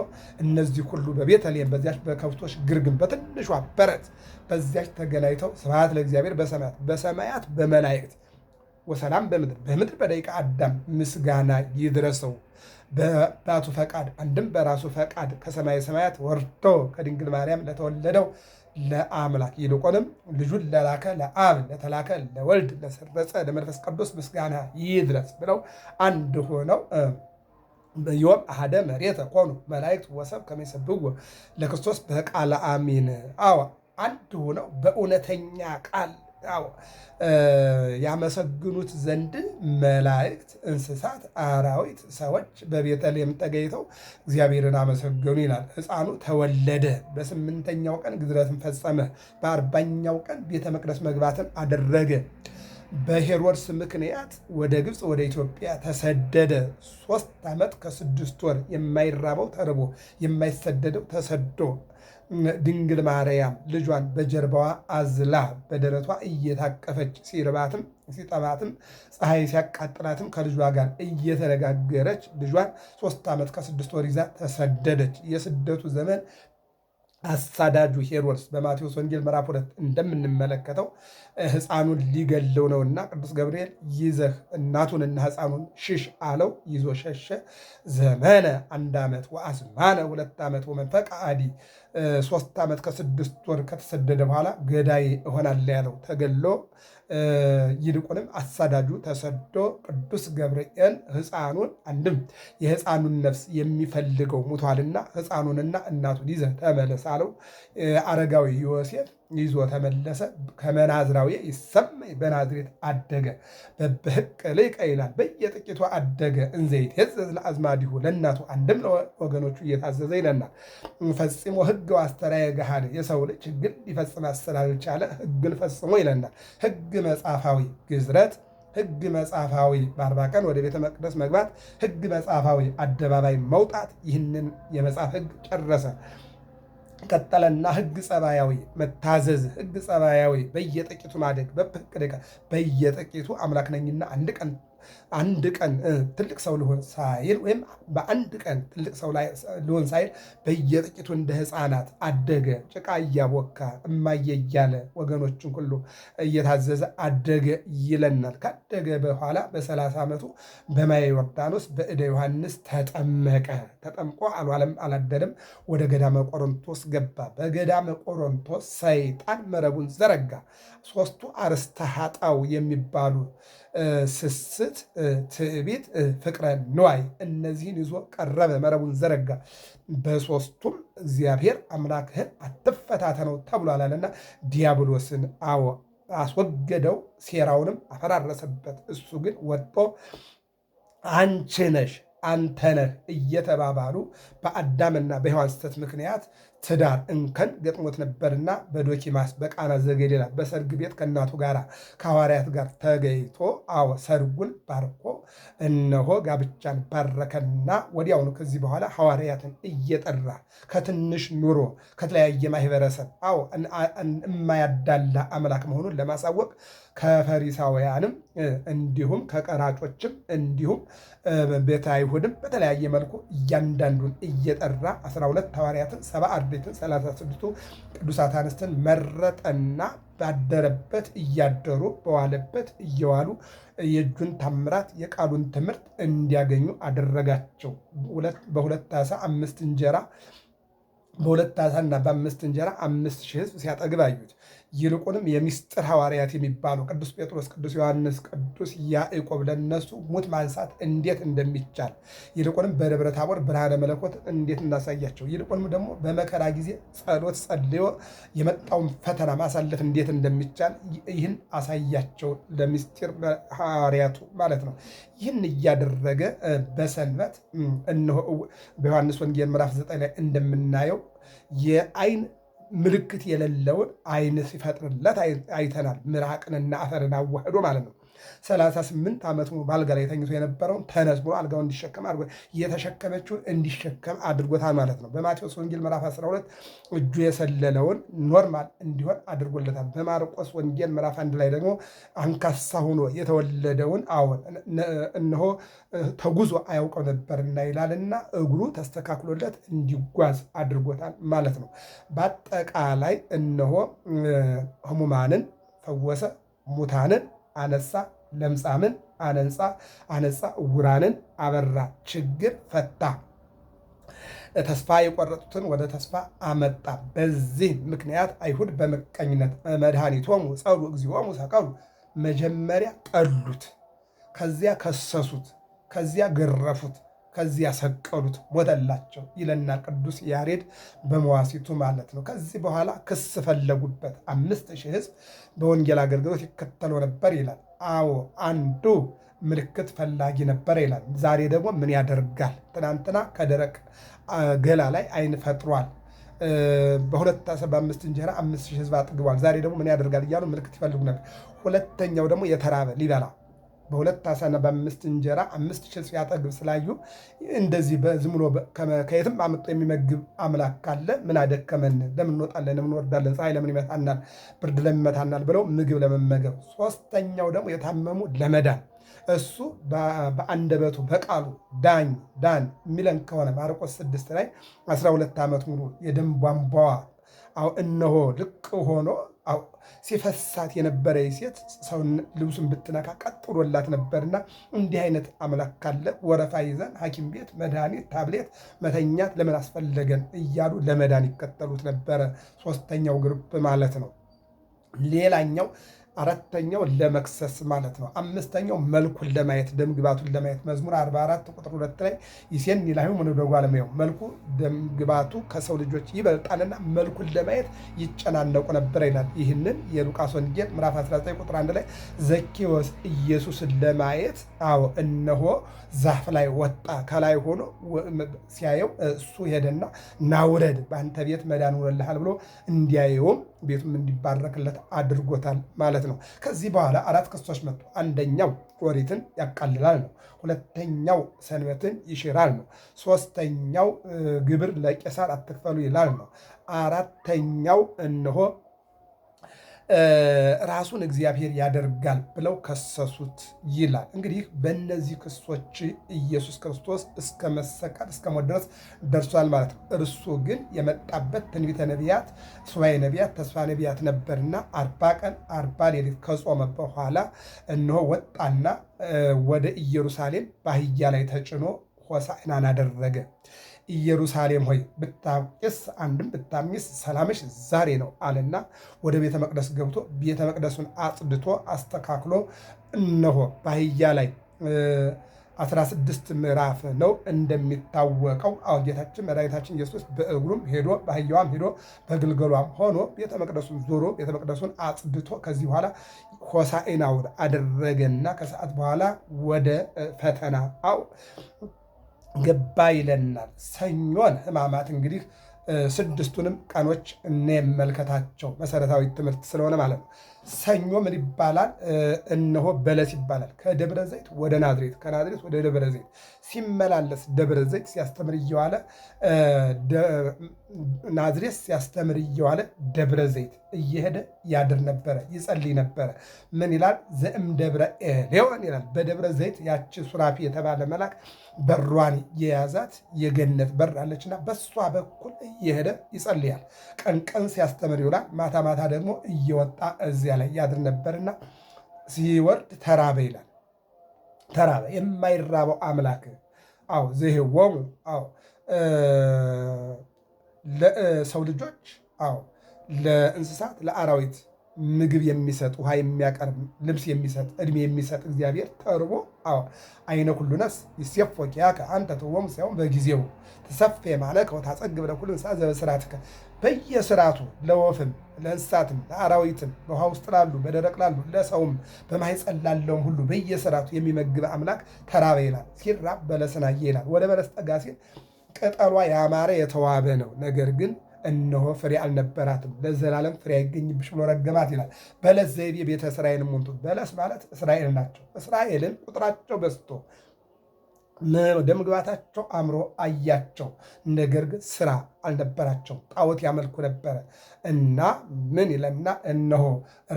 Speaker 1: እነዚህ ሁሉ በቤተልሔም በዚያች በከብቶች ግርግም በትንሿ በረት በዚያች ተገናኝተው ስብሐት ለእግዚአብሔር በሰማያት፣ በሰማያት በመላእክት ወሰላም በምድር በደቂቀ አዳም ምስጋና ይድረሰው። በአባቱ ፈቃድ አንድም በራሱ ፈቃድ ከሰማይ ሰማያት ወርዶ ከድንግል ማርያም ለተወለደው ለአምላክ ይልቁንም ልጁን ለላከ ለአብ ለተላከ ለወልድ ለሰረጸ ለመንፈስ ቅዱስ ምስጋና ይድረስ ብለው አንድ ሆነው ዮም አሐደ መሬተ ኮኑ መላእክት ወሰብ ከመ ይሰብሕዎ ለክርስቶስ በቃለ አሚን። አዎ አንድ ሆነው በእውነተኛ ቃል ያመሰግኑት ዘንድ መላእክት፣ እንስሳት፣ አራዊት፣ ሰዎች በቤተልሔም ተገኝተው እግዚአብሔርን አመሰገኑ ይላል። ሕፃኑ ተወለደ። በ8ኛው ቀን ግዝረትን ፈጸመ። በ40ኛው ቀን ቤተ መቅደስ መግባትን አደረገ። በሄሮድስ ምክንያት ወደ ግብፅ ወደ ኢትዮጵያ ተሰደደ። 3 ዓመት ከ6 ወር የማይራበው ተርቦ የማይሰደደው ተሰዶ ድንግል ማርያም ልጇን በጀርባዋ አዝላ በደረቷ እየታቀፈች ሲርባትም ሲጠማትም ፀሐይ ሲያቃጥላትም ከልጇ ጋር እየተነጋገረች ልጇን 3 ዓመት ከ6 ወር ይዛ ተሰደደች። የስደቱ ዘመን አሳዳጁ ሄሮድስ በማቴዎስ ወንጌል ምዕራፍ 2 እንደምንመለከተው ሕፃኑን ሊገለው ነውና ቅዱስ ገብርኤል ይዘህ እናቱንና ሕፃኑን ሽሽ አለው። ይዞ ሸሸ። ዘመነ 1 ዓመት ወአዝማነ 2 ዓመት ወመንፈቀ አዲ 3 ዓመት ከ6 ወር ከተሰደደ በኋላ ገዳይ እሆናለሁ ያለው ተገሎ ይልቁንም አሳዳጁ ተሰዶ ቅዱስ ገብርኤል ሕፃኑን አንድም የሕፃኑን ነፍስ የሚፈልገው ሙቷልና ሕፃኑንና እናቱን ይዘህ ተመለስ አለው። አረጋዊ ዮሴፍ ይዞ ተመለሰ። ከመናዝራዊ ይሰመይ በናዝሬት አደገ። በሕቅ ልቀ ይላል በየጥቂቱ አደገ። እንዘይት የዘዝ ለአዝማዲሁ ለእናቱ አንድም ለወገኖቹ እየታዘዘ ይለናል። ፈጽሞ ሕግ አስተራየ ገሃድ የሰው ልጅ ሕግን ሊፈጽም ስላልቻለ ሕግን ፈጽሞ ይለናል። ሕግ መጽሐፋዊ ግዝረት፣ ሕግ መጽሐፋዊ በ40 ቀን ወደ ቤተ መቅደስ መግባት፣ ሕግ መጽሐፋዊ አደባባይ መውጣት። ይህንን የመጽሐፍ ሕግ ጨረሰ። ቀጠለና ሕግ ጸባያዊ መታዘዝ፣ ሕግ ጸባያዊ በየጥቂቱ ማደግ፣ በየጥቂቱ አምላክ ነኝና አንድ ቀን አንድ ቀን ትልቅ ሰው ልሆን ሳይል ወይም በአንድ ቀን ትልቅ ሰው ልሆን ሳይል በየጥቂቱ እንደ ሕፃናት አደገ። ጭቃ እያቦካ እማዬ እያለ ወገኖችን ሁሉ እየታዘዘ አደገ ይለናል። ካደገ በኋላ በ30 ዓመቱ በማየ ዮርዳኖስ በእደ ዮሐንስ ተጠመቀ። ተጠምቆ አልዋለም አላደረም። ወደ ገዳመ ቆሮንቶስ ገባ። በገዳመ ቆሮንቶስ ሰይጣን መረቡን ዘረጋ። ሦስቱ አርእስተ ኃጣው የሚባሉ ስስት፣ ትዕቢት፣ ፍቅረ ንዋይ እነዚህን ይዞ ቀረበ። መረቡን ዘረጋ። በሦስቱም እግዚአብሔር አምላክህን አትፈታተነው ተብሏል አለና ዲያብሎስን አስወገደው፣ ሴራውንም አፈራረሰበት። እሱ ግን ወጥቶ አንቺ ነሽ አንተ ነህ እየተባባሉ በአዳምና በሔዋን ስህተት ምክንያት ትዳር እንከን ገጥሞት ነበርና በዶኪማስ በቃና ዘገሊላ በሰርግ ቤት ከእናቱ ጋር ከሐዋርያት ጋር ተገኝቶ ሰርጉን ባርኮ እነሆ ጋብቻን ባረከና ወዲያውኑ ከዚህ በኋላ ሐዋርያትን እየጠራ ከትንሽ ኑሮ ከተለያየ ማህበረሰብ የማያዳላ አምላክ መሆኑን ለማሳወቅ ከፈሪሳውያንም እንዲሁም ከቀራጮችም እንዲሁም ቤተ አይሁድም በተለያየ መልኩ እያንዳንዱን እየጠራ 12 ሐዋርያትን 70 አርድእትን 36ቱ ቅዱሳት አንስትን መረጠና ባደረበት እያደሩ በዋለበት እየዋሉ የእጁን ታምራት የቃሉን ትምህርት እንዲያገኙ አደረጋቸው። በሁለት ዓሣ 5 እንጀራ በሁለት ዓሣና በ5 እንጀራ 5,000 ሕዝብ ሲያጠግብ አዩት። ይልቁንም የምስጢር ሐዋርያት የሚባሉ ቅዱስ ጴጥሮስ፣ ቅዱስ ዮሐንስ፣ ቅዱስ ያዕቆብ ለነሱ ሙት ማንሳት እንዴት እንደሚቻል ይልቁንም በደብረ ታቦር ብርሃነ መለኮት እንዴት እናሳያቸው፣ ይልቁንም ደግሞ በመከራ ጊዜ ጸሎት ጸልዮ የመጣውን ፈተና ማሳለፍ እንዴት እንደሚቻል ይህን አሳያቸው፣ ለምስጢር ሐዋርያቱ ማለት ነው። ይህን እያደረገ በሰንበት እነሆ በዮሐንስ ወንጌል ምዕራፍ 9 ላይ እንደምናየው የዓይን ምልክት የሌለውን ዓይን ሲፈጥርለት አይተናል። ምራቅንና አፈርን አዋህዶ ማለት ነው። 38 ዓመት በአልጋ ላይ ተኝቶ የነበረውን ተነስ ብሎ አልጋውን እንዲሸከም አድርጎ የተሸከመችውን እንዲሸከም አድርጎታል ማለት ነው። በማቴዎስ ወንጌል ምዕራፍ 12 እጁ የሰለለውን ኖርማል እንዲሆን አድርጎለታል። በማርቆስ ወንጌል ምዕራፍ 1 ላይ ደግሞ አንካሳ ሆኖ የተወለደውን እነሆ ተጉዞ አያውቀው ነበርና ይላልና እግሩ ተስተካክሎለት እንዲጓዝ አድርጎታል ማለት ነው። በአጠቃላይ እነሆ ሕሙማንን ፈወሰ፣ ሙታንን አነሳ፣ ለምጻምን አነጻ፣ ዕውራንን አበራ፣ ችግር ፈታ፣ ተስፋ የቆረጡትን ወደ ተስፋ አመጣ። በዚህ ምክንያት አይሁድ በምቀኝነት መድኃኒቶሙ ጸሉ እግዚኦሙ ሰቀሉ፣ መጀመሪያ ጠሉት፣ ከዚያ ከሰሱት፣ ከዚያ ገረፉት፣ ከዚያ ሰቀሉት፣ ሞተላቸው ይለናል ቅዱስ ያሬድ በመዋሲቱ ማለት ነው። ከዚህ በኋላ ክስ ፈለጉበት። 5,000 ሕዝብ በወንጌል አገልግሎት ይከተለው ነበር ይላል። አንዱ ምልክት ፈላጊ ነበር ይላል። ዛሬ ደግሞ ምን ያደርጋል? ትናንትና ከደረቅ ገላ ላይ ዓይን ፈጥሯል። በሁለት ዓሣ በ5 እንጀራ 5,000 ሕዝብ አጥግቧል። ዛሬ ደግሞ ምን ያደርጋል እያሉ ምልክት ይፈልጉ ነበር። ሁለተኛው ደግሞ የተራበ ሊበላ በሁለት ዓሣና በ5 እንጀራ 5,000 ሲያጠግብ ስላዩ እንደዚህ ዝም ብሎ ከየትም አምጥቶ የሚመግብ አምላክ ካለ ምን አደከመን? ለምን እንወጣለን? ለምን እንወርዳለን? ፀሐይ ለምን ይመታናል? ብርድ ለምን ይመታናል? ብለው ምግብ ለመመገብ። ሦስተኛው ደግሞ የታመሙ ለመዳን እሱ በአንደበቱ በቃሉ ዳን የሚለን ከሆነ ማርቆስ 6 ላይ 12 ዓመት ሙሉ የደም ቧንቧዋ እነሆ ልቅ ሆኖ ሲፈሳት የነበረ ሴት ሰውን ልብሱን ብትነካ ቀጥ ብሎላት ነበርና እንዲህ አይነት አምላክ ካለ ወረፋ ይዘን ሐኪም ቤት መድኃኒት ታብሌት መተኛት ለምን አስፈለገን እያሉ ለመዳን ይከተሉት ነበረ። ሦስተኛው ግሩፕ ማለት ነው። ሌላኛው አራተኛው ለመክሰስ ማለት ነው። አምስተኛው መልኩን ለማየት ደምግባቱን ለማየት መዝሙር 44 ቁጥር 2 ላይ ይሴኒ ላህዩ ምንደጓ ለማየው መልኩ ደምግባቱ ከሰው ልጆች ይበልጣልና መልኩን ለማየት ይጨናነቁ ነበር ይላል። ይህንን የሉቃስ ወንጌል ምዕራፍ 19 ቁጥር 1 ላይ ዘኬዎስ ኢየሱስን ለማየት እነሆ ዛፍ ላይ ወጣ። ከላይ ሆኖ ሲያየው እሱ ሄደና ናውረድ በአንተ ቤት መዳን ውለልሃል ብሎ እንዲያየውም ቤቱም እንዲባረክለት አድርጎታል ማለት ነው። ከዚህ በኋላ 4 ክሶች መጡ። አንደኛው ኦሪትን ያቃልላል ነው። ሁለተኛው ሰንበትን ይሽራል ነው። ሦስተኛው ግብር ለቄሳር አትክፈሉ ይላል ነው። አራተኛው እነሆ ራሱን እግዚአብሔር ያደርጋል ብለው ከሰሱት ይላል። እንግዲህ በእነዚህ ክሶች ኢየሱስ ክርስቶስ እስከ መሰቀል እስከ ሞት ድረስ ደርሷል ማለት ነው። እርሱ ግን የመጣበት ትንቢተ ነቢያት፣ ሱባኤ ነቢያት፣ ተስፋ ነቢያት ነበርና 40 ቀን 40 ሌሊት ከጾመ በኋላ እነሆ ወጣና ወደ ኢየሩሳሌም በአህያ ላይ ተጭኖ ሆሳዕናን አደረገ። ኢየሩሳሌም ሆይ ብታውቂስ አንድም ብታምኚስ ሰላምሽ ዛሬ ነው አለና ወደ ቤተ መቅደስ ገብቶ ቤተ መቅደሱን አጽድቶ አስተካክሎ እነሆ በአህያ ላይ 16 ምዕራፍ ነው እንደሚታወቀው። ጌታችን መድኃኒታችን ኢየሱስ በእግሩም ሄዶ በአህያዋም ሄዶ በግልገሏም ሆኖ ቤተ መቅደሱን ዞሮ ቤተ መቅደሱን አጽድቶ ከዚህ በኋላ ሆሳዕናውን አደረገና ከሰዓት በኋላ ወደ ፈተና ገባ ይለናል። ሰኞን ሕማማት እንግዲህ ስድስቱንም ቀኖች እንመልከታቸው፣ መሰረታዊ ትምህርት ስለሆነ ማለት ነው። ሰኞ ምን ይባላል? እነሆ በለስ ይባላል። ከደብረ ዘይት ወደ ናዝሬት፣ ከናዝሬት ወደ ደብረ ዘይት ሲመላለስ ደብረ ዘይት ሲያስተምር እየዋለ ናዝሬት ሲያስተምር እየዋለ ደብረ ዘይት እየሄደ ያድር ነበረ፣ ይጸልይ ነበረ። ምን ይላል? ዘእም ደብረ ኤሌዎን ይላል። በደብረ ዘይት ያቺ ሱራፊ የተባለ መልአክ በሯን የያዛት የገነት በር አለችና በሷ በኩል እየሄደ ይጸልያል። ቀን ቀን ሲያስተምር ይውላል፣ ማታ ማታ ደግሞ እየወጣ እዚያ ላይ ያድር ነበርና ሲወርድ ተራበ ይላል። ተራበ የማይራበው አምላክ ዘሄዎሙ ለሰው ልጆች ለእንስሳት ለአራዊት ምግብ የሚሰጥ ውሃ የሚያቀርብ ልብስ የሚሰጥ እድሜ የሚሰጥ እግዚአብሔር ተርቦ አይነ ኩሉ ነፍስ ይሴፎ ኪያከ አንተ ትወሙ ሳይሆን በጊዜው ተሰፌ ማለከ ወታጸግብ ለኩሉ እንስሳ ዘበስራትከ በየስርዓቱ ለወፍም ለእንስሳትም ለአራዊትም በውሃ ውስጥ ላሉ በደረቅ ላሉ ለሰውም በማኅፀን ላለውም ሁሉ በየስርዓቱ የሚመግብ አምላክ ተራበ ይላል። ሲራብ በለስን አየ ይላል። ወደ በለስ ጠጋ ሲል ቅጠሏ ያማረ የተዋበ ነው፣ ነገር ግን እነሆ ፍሬ አልነበራትም፣ ለዘላለም ፍሬ አይገኝብሽ ብሎ ረገማት ይላል። በለስ ዘይቤ ቤተ እስራኤልን ሙንቱ። በለስ ማለት እስራኤል ናቸው። እስራኤልን ቁጥራቸው በዝቶ ደምግባታቸው አምሮ አያቸው፣ ነገር ግን ስራ አልነበራቸው፣ ጣዖት ያመልኩ ነበረ እና ምን ይለና እነሆ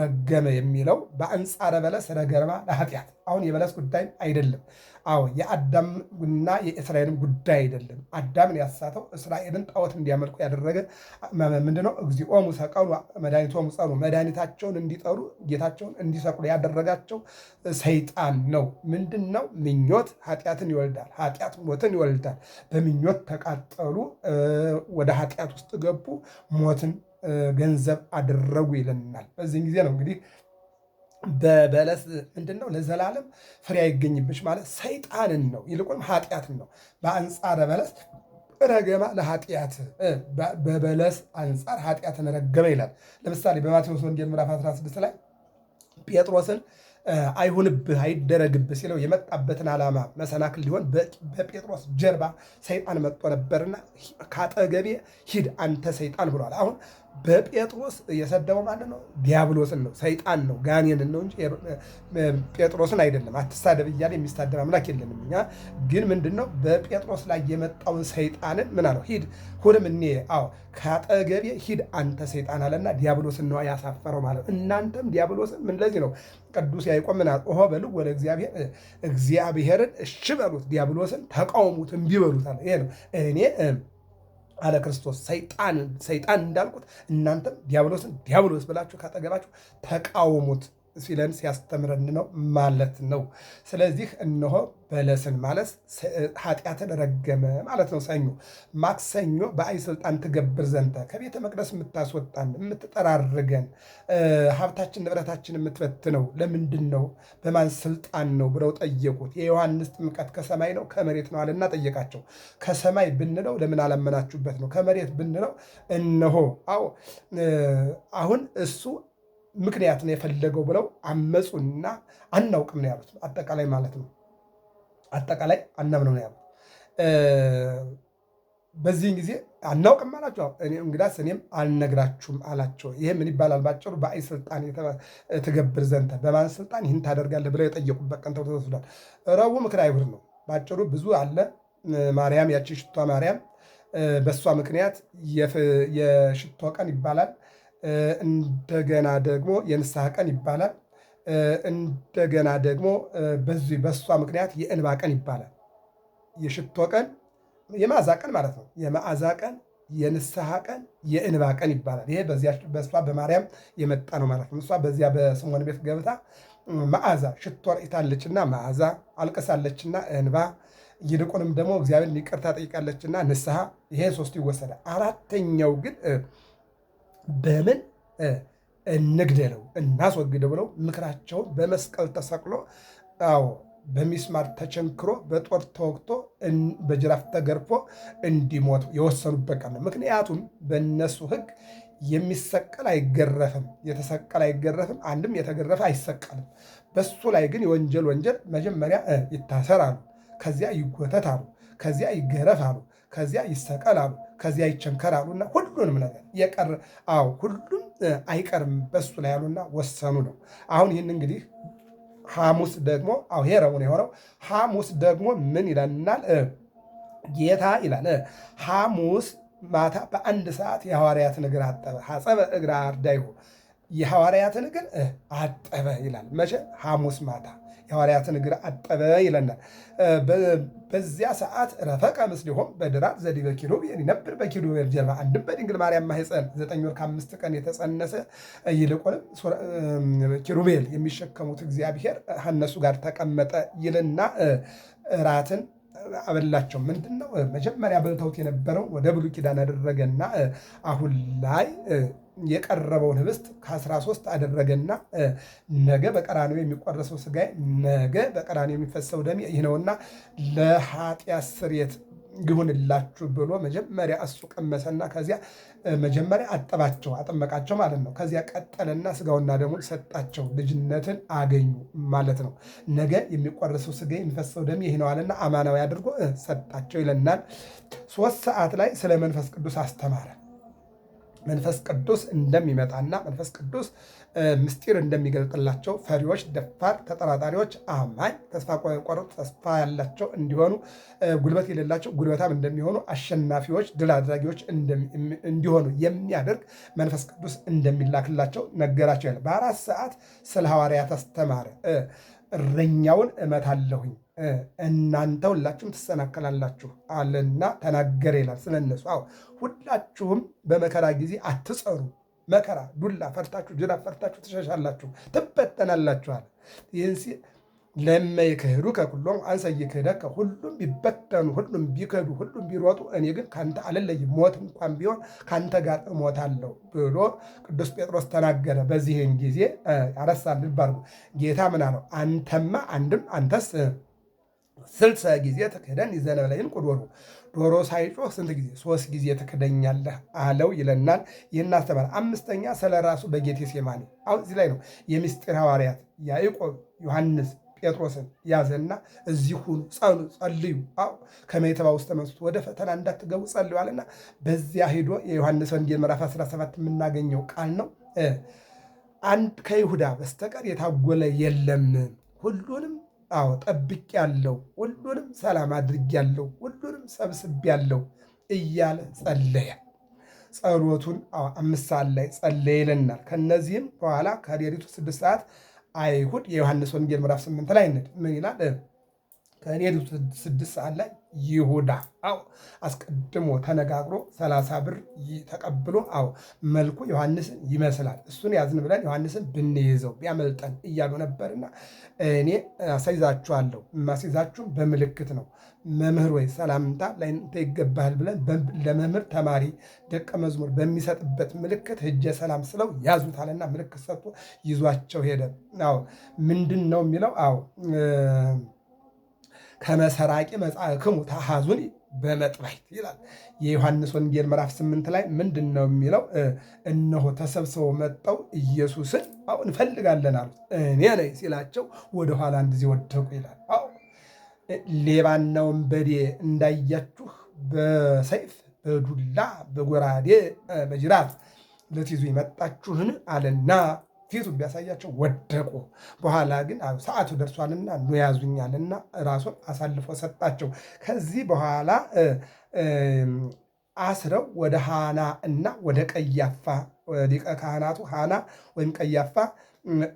Speaker 1: ረገመ የሚለው በአንጻረ በለስ ረገማ ለኃጢአት። አሁን የበለስ ጉዳይ አይደለም። የአዳምና የእስራኤልን ጉዳይ አይደለም። አዳምን ያሳተው እስራኤልን ጣዖት እንዲያመልኩ ያደረገ ምንድነው? እግዚኦሙ ሰቀሉ መድኃኒቶሙ ጸኑ፣ መድኃኒታቸውን እንዲጠሩ ጌታቸውን እንዲሰቅሉ ያደረጋቸው ሰይጣን ነው። ምንድን ነው? ምኞት ኃጢአትን ይወልዳል፣ ኃጢአት ሞትን ይወልዳል። በምኞት ተቃጠሉ፣ ወደ ኃጢአት ውስጥ ገቡ፣ ሞትን ገንዘብ አደረጉ ይለናል። በዚህን ጊዜ ነው እንግዲህ በበለስ ምንድን ነው? ለዘላለም ፍሬ አይገኝብሽ ማለት ሰይጣንን ነው፣ ይልቁንም ኃጢአትን ነው። በአንጻረ በለስ ረገማ ለኃጢአት፣ በበለስ አንጻር ኃጢአትን ረገመ ይላል። ለምሳሌ በማቴዎስ ወንጌል ምዕራፍ 16 ላይ ጴጥሮስን አይሁንብህ አይደረግብህ ሲለው የመጣበትን ዓላማ መሰናክል ሊሆን በጴጥሮስ ጀርባ ሰይጣን መጥቶ ነበርና ካጠገቤ ሂድ አንተ ሰይጣን ብሏል። አሁን በጴጥሮስ የሰደበው ማለት ነው ዲያብሎስን ነው፣ ሰይጣን ነው፣ ጋኔንን ነው እንጂ ጴጥሮስን አይደለም። አትሳደብ እያለ የሚሳደብ አምላክ የለንም። እኛ ግን ምንድነው በጴጥሮስ ላይ የመጣውን ሰይጣንን ምን አለው? ሂድ ሁንም እኔ ከአጠገቤ ሂድ አንተ ሰይጣን አለና ዲያብሎስን ነው ያሳፈረው ማለት ነው። እናንተም ዲያብሎስን ምን ለዚህ ነው ቅዱስ ያዕቆብ ምን አለ? ኦሆ በሉ ወደ እግዚአብሔርን እሺ በሉት፣ ዲያብሎስን ተቃውሙት እምቢ በሉት አለ። ይሄ ነው እኔ አለ ክርስቶስ ሰይጣን እንዳልኩት እናንተም ዲያብሎስን ዲያብሎስ ብላችሁ ካጠገባችሁ ተቃውሙት ሲለን ሲያስተምረን ነው ማለት ነው። ስለዚህ እነሆ በለስን ማለት ኃጢአትን ረገመ ማለት ነው። ሰኞ ማክሰኞ በአይ ስልጣን ትገብር ዘንተ ከቤተ መቅደስ የምታስወጣን የምትጠራርገን ሀብታችን ንብረታችን የምትበትነው ለምንድን ነው? በማን ስልጣን ነው ብለው ጠየቁት። የዮሐንስ ጥምቀት ከሰማይ ነው ከመሬት ነው አለና ጠየቃቸው። ከሰማይ ብንለው ለምን አላመናችሁበት ነው። ከመሬት ብንለው እነሆ አሁን እሱ ምክንያት ነው የፈለገው ብለው አመፁና አናውቅም ነው ያሉት። አጠቃላይ ማለት ነው አጠቃላይ አናምነው ነው ያሉት። በዚህን ጊዜ አናውቅም አላቸው። እንግዳስ እኔም አልነግራችሁም አላቸው። ይሄ ምን ይባላል? ባጭሩ በአይ ስልጣን ትገብር ዘንተ በማን ስልጣን ይህን ታደርጋለህ ብለው የጠየቁበት ቀን ተወስዷል። ረቡዕ ምክረ አይሁድ ነው። ባጭሩ ብዙ አለ። ማርያም ያቺ ሽቷ ማርያም በእሷ ምክንያት የሽቶ ቀን ይባላል። እንደገና ደግሞ የንስሐ ቀን ይባላል። እንደገና ደግሞ በሷ ምክንያት የእንባ ቀን ይባላል። የሽቶ ቀን የመዓዛ ቀን ማለት ነው። የመዓዛ ቀን፣ የንስሐ ቀን፣ የእንባ ቀን ይባላል። ይሄ በሷ በማርያም የመጣ ነው ማለት ነው። እሷ በዚያ በስምዖን ቤት ገብታ መዓዛ ሽቶ ረጭታለችና መዓዛ፣ አልቅሳለችና እንባ፣ ይልቁንም ደግሞ እግዚአብሔር ይቅርታ ጠይቃለችና ንስሐ። ይሄ ሶስቱ ይወሰዳል። አራተኛው ግን በምን እንግደለው እናስወግደው ብለው ምክራቸውን በመስቀል ተሰቅሎ በሚስማር ተቸንክሮ በጦር ተወግቶ በጅራፍ ተገርፎ እንዲሞት የወሰኑበት ቀን ነው። ምክንያቱም በእነሱ ሕግ የሚሰቀል አይገረፍም፣ የተሰቀል አይገረፍም፣ አንድም የተገረፈ አይሰቀልም። በሱ ላይ ግን የወንጀል ወንጀል መጀመሪያ ይታሰራሉ፣ ከዚያ ይጎተታሉ፣ ከዚያ ይገረፋሉ፣ ከዚያ ይሰቀላሉ፣ ከዚያ ይቸንከራሉና ሁሉንም ነገር የቀረ ሁሉም አይቀርም በሱ ላይ ያሉና ወሰኑ ነው። አሁን ይህን እንግዲህ ሐሙስ ደግሞ ይሄ ረቡዕ ነው የሆነው። ሐሙስ ደግሞ ምን ይለናል ጌታ ይላል። ሐሙስ ማታ በአንድ ሰዓት የሐዋርያትን እግር አጠበ። ሐፀበ እግረ አርዳኢሁ የሐዋርያትን እግር አጠበ ይላል። መቼ? ሐሙስ ማታ የሐዋርያትን እግር አጠበ ይለናል። በዚያ ሰዓት ረፈቀ ምስሌሆሙ በድራር ዘዲበ ኪሩቤል ይነብር በኪሩቤል ጀርባ። አንድም በድንግል ማርያም ማኅፀን 9 ወር ከ5 ቀን የተጸነሰ ይልቁንም ኪሩቤል የሚሸከሙት እግዚአብሔር ከእነሱ ጋር ተቀመጠ ይልና እራትን አበላቸው። ምንድን ነው መጀመሪያ በልተውት የነበረው ወደ ብሉይ ኪዳን አደረገና አሁን ላይ የቀረበውን ህብስት ከ13 አደረገና ነገ በቀራንዮ የሚቆረሰው ሥጋዬ ነገ በቀራንዮ የሚፈሰው ደሜ ይህ ነውና ለኃጢአት ስርየት ይሁንላችሁ ብሎ መጀመሪያ እሱ ቀመሰና ከዚያ መጀመሪያ አጠባቸው፣ አጠመቃቸው ማለት ነው። ከዚያ ቀጠለና ሥጋውና ደሙን ሰጣቸው። ልጅነትን አገኙ ማለት ነው። ነገ የሚቆረሰው ሥጋዬ የሚፈሰው ደሜ ይህ ነው አለና አማናዊ አድርጎ ሰጣቸው ይለናል። 3 ሰዓት ላይ ስለ መንፈስ ቅዱስ አስተማረ። መንፈስ ቅዱስ እንደሚመጣና መንፈስ ቅዱስ ምስጢር እንደሚገልጥላቸው ፈሪዎች፣ ደፋር፣ ተጠራጣሪዎች አማኝ፣ ተስፋ ቆረጡ ተስፋ ያላቸው እንዲሆኑ፣ ጉልበት የሌላቸው ጉልበታም እንደሚሆኑ፣ አሸናፊዎች ድል አድራጊዎች እንዲሆኑ የሚያደርግ መንፈስ ቅዱስ እንደሚላክላቸው ነገራቸው። ያለ በ4 ሰዓት ስለ ሐዋርያት አስተማረ። እረኛውን እመታለሁኝ እናንተ ሁላችሁም ትሰናከላላችሁ አለና ተናገረ ይላል። ስለነሱ ሁላችሁም በመከራ ጊዜ አትጸሩ። መከራ ዱላ ፈርታችሁ ጅራፍ ፈርታችሁ ትሸሻላችሁ፣ ትበተናላችኋል። ይህን ሲል ለመይክህዱ ከኩሎም አንሰ ይክህደከ፣ ሁሉም ቢበተኑ፣ ሁሉም ቢከዱ፣ ሁሉም ቢሮጡ እኔ ግን ከአንተ አልለይም፣ ሞት እንኳን ቢሆን ከአንተ ጋር እሞታለሁ ብሎ ቅዱስ ጴጥሮስ ተናገረ። በዚህን ጊዜ ያረሳል። ልብ አድርጉ። ጌታ ምን አለው? አንተማ አንተስ 60 ጊዜ ትክደን ይዘነበለይን ቁዶሮ ዶሮ ሳይጮህ ስንት ጊዜ? 3 ጊዜ ትክደኛለህ አለው ይለናል። ይህን አስተማረ። 5ኛ ስለ ራሱ በጌቴሴማኒ እዚህ ላይ ነው የምስጢር ሐዋርያት ያዕቆብ፣ ዮሐንስ፣ ጴጥሮስን ያዘና እዚህ ሁኑ፣ ጸልዩ፣ ከመ ይትባኡ ውስተ መንሱት ወደ ፈተና እንዳትገቡ ጸልዩ አለና በዚያ ሄዶ የዮሐንስ ወንጌል ምዕራፍ 17 የምናገኘው ቃል ነው። አንድ ከይሁዳ በስተቀር የታጎለ የለም፣ ሁሉንም ጠብቄያለሁ፣ ሁሉንም ሰላም አድርጌያለሁ፣ ሁሉንም ሰብስቤያለሁ እያለ ጸለየ። ጸሎቱን 5 ሰዓት ላይ ጸለየ ይለናል። ከነዚህም በኋላ ከሌሊቱ 6 ሰዓት አይሁድ የዮሐንስ ወንጌል ምዕራፍ 8 ላይ ምን ይላል? ከሌሊቱ 6 ሰዓት ላይ ይሁዳ አስቀድሞ ተነጋግሮ 30 ብር ተቀብሎ መልኩ ዮሐንስን ይመስላል፣ እሱን ያዝን ብለን ዮሐንስን ብንይዘው ቢያመልጠን እያሉ ነበርና እኔ አሳይዛችኋለሁ፣ ማስይዛችሁም በምልክት ነው። መምህር ወይ ሰላምታ ላንተ ይገባሃል ብለን ለመምህር ተማሪ ደቀ መዝሙር በሚሰጥበት ምልክት ሂጄ ሰላም ስለው ያዙታልና ምልክት ሰጥቶ ይዟቸው ሄደ። ምንድን ነው የሚለው? ከመሰራቂ መጻእክሙ ተሐዙኒ በመጥባሕት ይላል። የዮሐንስ ወንጌል ምዕራፍ 8 ላይ ምንድን ነው የሚለው? እነሆ ተሰብስበው መጠው ኢየሱስን እንፈልጋለን አሉት። እኔ ነኝ ሲላቸው ወደኋላ እንደዚህ ወደቁ ይላል። ሌባና ወንበዴ እንዳያችሁ በሰይፍ በዱላ በጎራዴ በጅራፍ ልትይዙ የመጣችሁን አለና ፊቱ ቢያሳያቸው ወደቁ። በኋላ ግን ሰዓቱ ደርሷልና ኑ ያዙኛልና ራሱን አሳልፎ ሰጣቸው። ከዚህ በኋላ አስረው ወደ ሐና እና ወደ ቀያፋ ሊቀ ካህናቱ ሐና ወይም ቀያፋ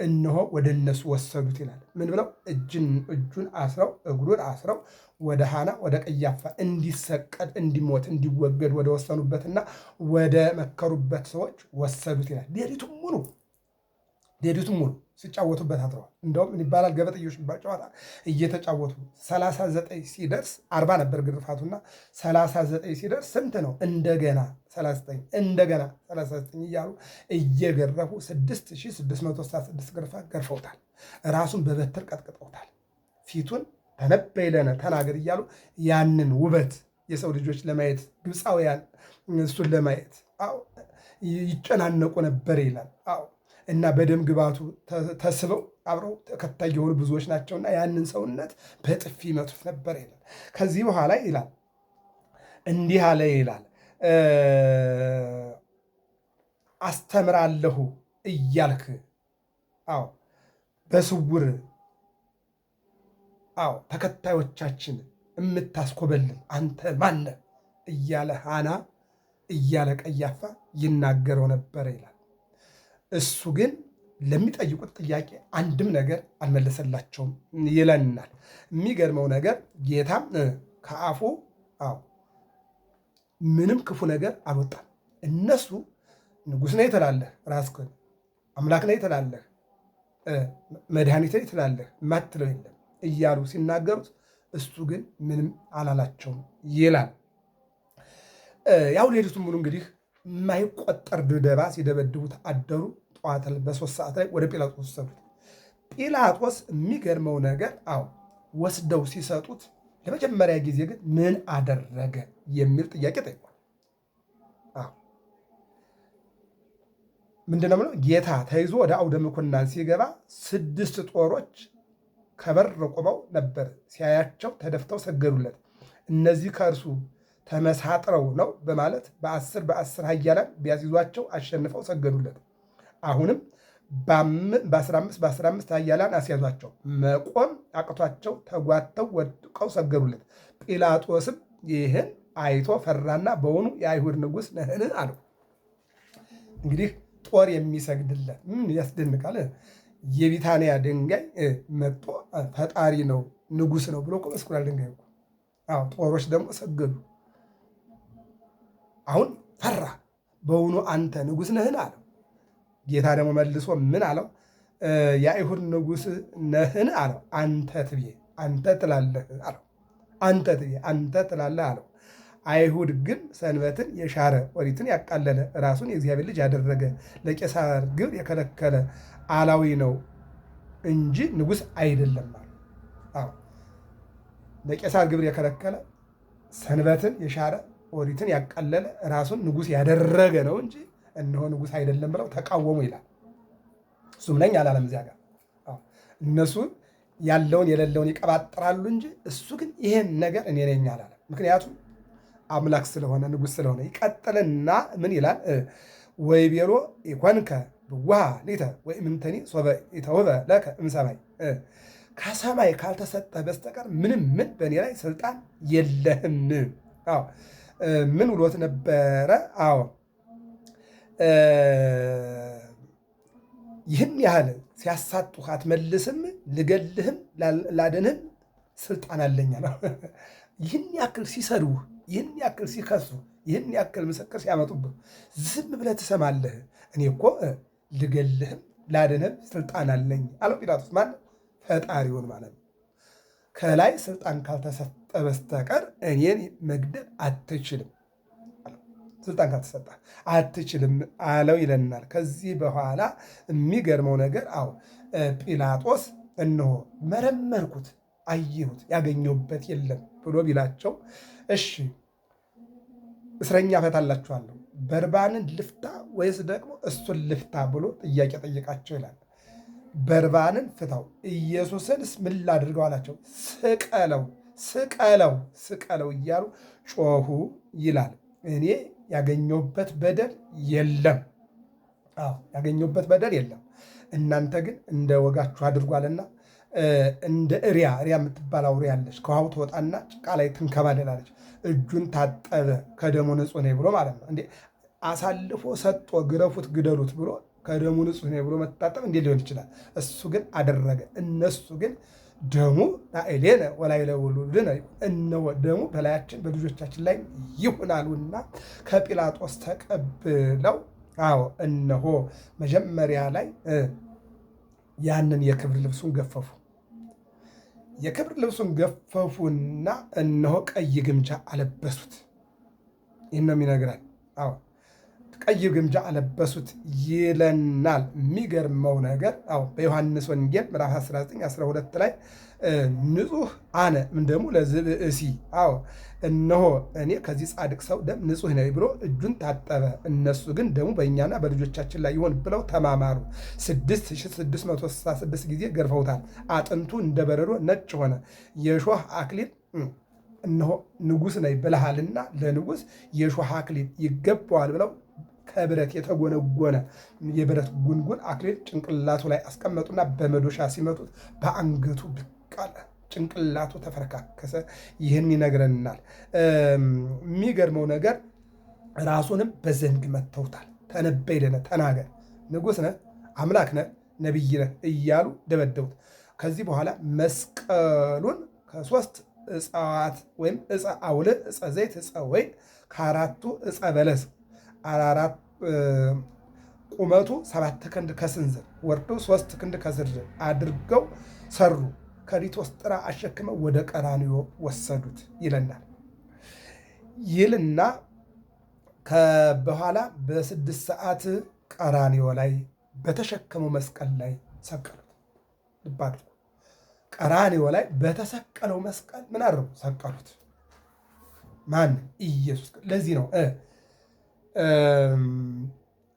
Speaker 1: እነሆ ወደ እነሱ ወሰዱት ይላል። ምን ብለው? እጁን አስረው እግሩን አስረው ወደ ሐና ወደ ቀያፋ እንዲሰቀል እንዲሞት እንዲወገድ ወደ ወሰኑበትና ወደ መከሩበት ሰዎች ወሰዱት ይላል። ሌሊቱም ሙሉ ሲጫወቱበት አድረዋል። እንደውም ምን ይባላል? ገበጥዮሽ ጨዋታ እየተጫወቱ 39 ሲደርስ 40 ነበር ግርፋቱና 39 ሲደርስ ስንት ነው? እንደገና 39 እንደገና 39 እያሉ እየገረፉ 6666 ግርፋት ገርፈውታል። ራሱን በበትር ቀጥቅጠውታል። ፊቱን ተነበይ ለነ ተናገር እያሉ ያንን ውበት የሰው ልጆች ለማየት ግብፃውያን እሱን ለማየት ይጨናነቁ ነበር ይላል። እና በደም ግባቱ ተስበው አብረው ተከታይ የሆኑ ብዙዎች ናቸውና ያንን ሰውነት በጥፊ ይመቱት ነበር ይላል። ከዚህ በኋላ ይላል እንዲህ አለ ይላል አስተምራለሁ እያልክ በስውር ተከታዮቻችን የምታስኮበልን አንተ ማነ እያለ ሐና እያለ ቀያፋ ይናገረው ነበር ይላል። እሱ ግን ለሚጠይቁት ጥያቄ አንድም ነገር አልመለሰላቸውም ይለናል። የሚገርመው ነገር ጌታም ከአፉ ምንም ክፉ ነገር አልወጣም። እነሱ ንጉሥ ነኝ ትላለህ፣ ራስህን አምላክ ነኝ ትላለህ፣ መድኃኒት ነኝ ትላለህ፣ የማትለው የለም እያሉ ሲናገሩት እሱ ግን ምንም አላላቸውም ይላል። ያው ሌሊቱን ሙሉ እንግዲህ የማይቆጠር ድብደባ ሲደበድቡት አደሩ። ጠዋት በ3 ሰዓት ላይ ወደ ጲላጦስ ወሰዱት። ጲላጦስ የሚገርመው ነገር ወስደው ሲሰጡት ለመጀመሪያ ጊዜ ግን ምን አደረገ የሚል ጥያቄ ጠይቋል። ምንድነው ብለው? ጌታ ተይዞ ወደ አውደ ምኩናን ሲገባ 6 ጦሮች ከበር ቆመው ነበር። ሲያያቸው ተደፍተው ሰገዱለት። እነዚህ ከእርሱ ተመሳጥረው ነው በማለት በ10 ኃያላን ቢያስይዟቸው አሸንፈው ሰገዱለት። አሁንም በ15 ኃያላን አስያዟቸው። መቆም አቅቷቸው ተጓተው ወድቀው ሰገዱለት። ጲላጦስም ይህን አይቶ ፈራና በውኑ የአይሁድ ንጉሥ ነህን አለው። እንግዲህ ጦር የሚሰግድለት ምን ያስደንቃል? የቢታንያ ድንጋይ መጥቶ ፈጣሪ ነው ንጉሥ ነው ብሎ መስኩራል። ድንጋይ ጦሮች ደግሞ ሰገዱ። አሁን ፈራ። በውኑ አንተ ንጉሥ ነህን አለው። ጌታ ደግሞ መልሶ ምን አለው? የአይሁድ ንጉሥ ነህን አለው። አንተ ትቤ አንተ ትላለህ አለው። አንተ ትቤ አንተ ትላለህ አለው። አይሁድ ግን ሰንበትን የሻረ ኦሪትን ያቃለለ ራሱን የእግዚአብሔር ልጅ ያደረገ ለቄሳር ግብር የከለከለ አላዊ ነው እንጂ ንጉሥ አይደለም አለ። ለቄሳር ግብር የከለከለ ሰንበትን የሻረ ኦሪትን ያቃለለ ራሱን ንጉሥ ያደረገ ነው እንጂ እነሆ ንጉሥ አይደለም ብለው ተቃወሙ ይላል። እሱም ነኝ አላለም። እዚያ ጋር እነሱ ያለውን የሌለውን ይቀባጥራሉ እንጂ እሱ ግን ይሄን ነገር እኔ ነኝ አላለም። ምክንያቱም አምላክ ስለሆነ ንጉሥ ስለሆነ። ይቀጥልና ምን ይላል? ወይ ቤሎ ኢኮንከ ብዋሃ ሊተ ወይ ምንተኒ ሶበ ኢተውበ ለከ እምሰማይ፣ ከሰማይ ካልተሰጠ በስተቀር ምንም ምን በእኔ ላይ ስልጣን የለህም። ምን ውሎት ነበረ? ይህን ያህል ሲያሳጡህ አትመልስም፣ ልገልህም ላድንህም ስልጣን አለኝ ነው። ይህን ያክል ሲሰድቡህ፣ ይህን ያክል ሲከሱ፣ ይህን ያክል ምስክር ሲያመጡብህ ዝም ብለህ ትሰማለህ? እኔ እኮ ልገልህም ላድንህም ስልጣን አለኝ አለው ጲላጦስ። ማለት ፈጣሪውን ማለት ነው። ከላይ ስልጣን ካልተሰጠ በስተቀር እኔን መግደል አትችልም፣ ስልጣን ካልተሰጠ አትችልም አለው ይለናል። ከዚህ በኋላ የሚገርመው ነገር ጲላጦስ እነሆ መረመርኩት፣ አየሁት፣ ያገኘሁበት የለም ብሎ ቢላቸው እሺ እስረኛ ፈታላችኋለሁ፣ በርባንን ልፍታ ወይስ ደግሞ እሱን ልፍታ ብሎ ጥያቄ ጠየቃቸው ይላል። በርባንን ፍታው፣ ኢየሱስንስ ምን ላድርገው አላቸው። ስቀለው ስቀለው ስቀለው እያሉ ጮሁ ይላል። እኔ ያገኘሁበት በደል የለም፣ ያገኘሁበት በደል የለም፣ እናንተ ግን እንደ ወጋችሁ አድርጓልና እንደ እሪያ የምትባል አውሬ ያለች ከውሃው ትወጣና ጭቃ ላይ ትንከባለላለች። እጁን ታጠበ ከደሙ ንጹሕ ነኝ ብሎ ማለት ነው። እንዴ አሳልፎ ሰጥቶ ግረፉት ግደሉት ብሎ ከደሙ ንጹሕ ነኝ ብሎ መታጠብ እንዴት ሊሆን ይችላል? እሱ ግን አደረገ። እነሱ ግን ደሙ ላዕሌነ ወላዕለ ውሉድነ እነሆ ደሙ በላያችን በልጆቻችን ላይ ይሆናሉና ከጲላጦስ ተቀብለው እነሆ መጀመሪያ ላይ ያንን የክብር ልብሱን ገፈፉ። የክብር ልብሱን ገፈፉና እነሆ ቀይ ግምጃ አለበሱት። ይህን ነው የሚነግራል። ቀይ ግምጃ አለበሱት ይለናል። የሚገርመው ነገር በዮሐንስ ወንጌል ምዕራፍ 19:12 ላይ ንጹሕ አነ እምደሙ ለዝብእሲ እነሆ እኔ ከዚህ ጻድቅ ሰው ደም ንጹሕ ነኝ ብሎ እጁን ታጠበ። እነሱ ግን ደሙ በእኛና በልጆቻችን ላይ ይሆን ብለው ተማማሩ። 6666 ጊዜ ገርፈውታል። አጥንቱ እንደ በረዶ ነጭ ሆነ። የእሾህ አክሊል እነሆ ንጉሥ ነኝ ብለሃልና ለንጉሥ የእሾህ አክሊል ይገባዋል ብለው ከብረት የተጎነጎነ የብረት ጉንጉን አክሊል ጭንቅላቱ ላይ አስቀመጡና በመዶሻ ሲመቱት በአንገቱ ብቅ አለ። ጭንቅላቱ ተፈረካከሰ። ይህን ይነግረናል። የሚገርመው ነገር ራሱንም በዘንግ መተውታል። ተነበይ ለነ ተናገር፣ ንጉሥ ነህ፣ አምላክ ነህ፣ ነቢይ ነህ እያሉ ደበደቡት። ከዚህ በኋላ መስቀሉን ከ3 እጽዋት ወይም ዕፀ አውልዕ፣ ዕፀ ዘይት፣ ዕፀ ወይን ከ4ቱ ዕፀ በለስ አራት ቁመቱ 7 ክንድ ከስንዝር ወርዱ 3 ክንድ ከስንዝር አድርገው ሰሩ። ከሊቶስጥራ አሸክመው ወደ ቀራንዮ ወሰዱት ይለናል። ይልና በኋላ በ6 ሰዓት ቀራንዮ ላይ በተሸከመው መስቀል ላይ ሰቀሉት። ልብ አድርጉ። ቀራንዮ ላይ በተሰቀለው መስቀል ምን አድርጉ? ሰቀሉት። ማን? ኢየሱስ። ለዚህ ነው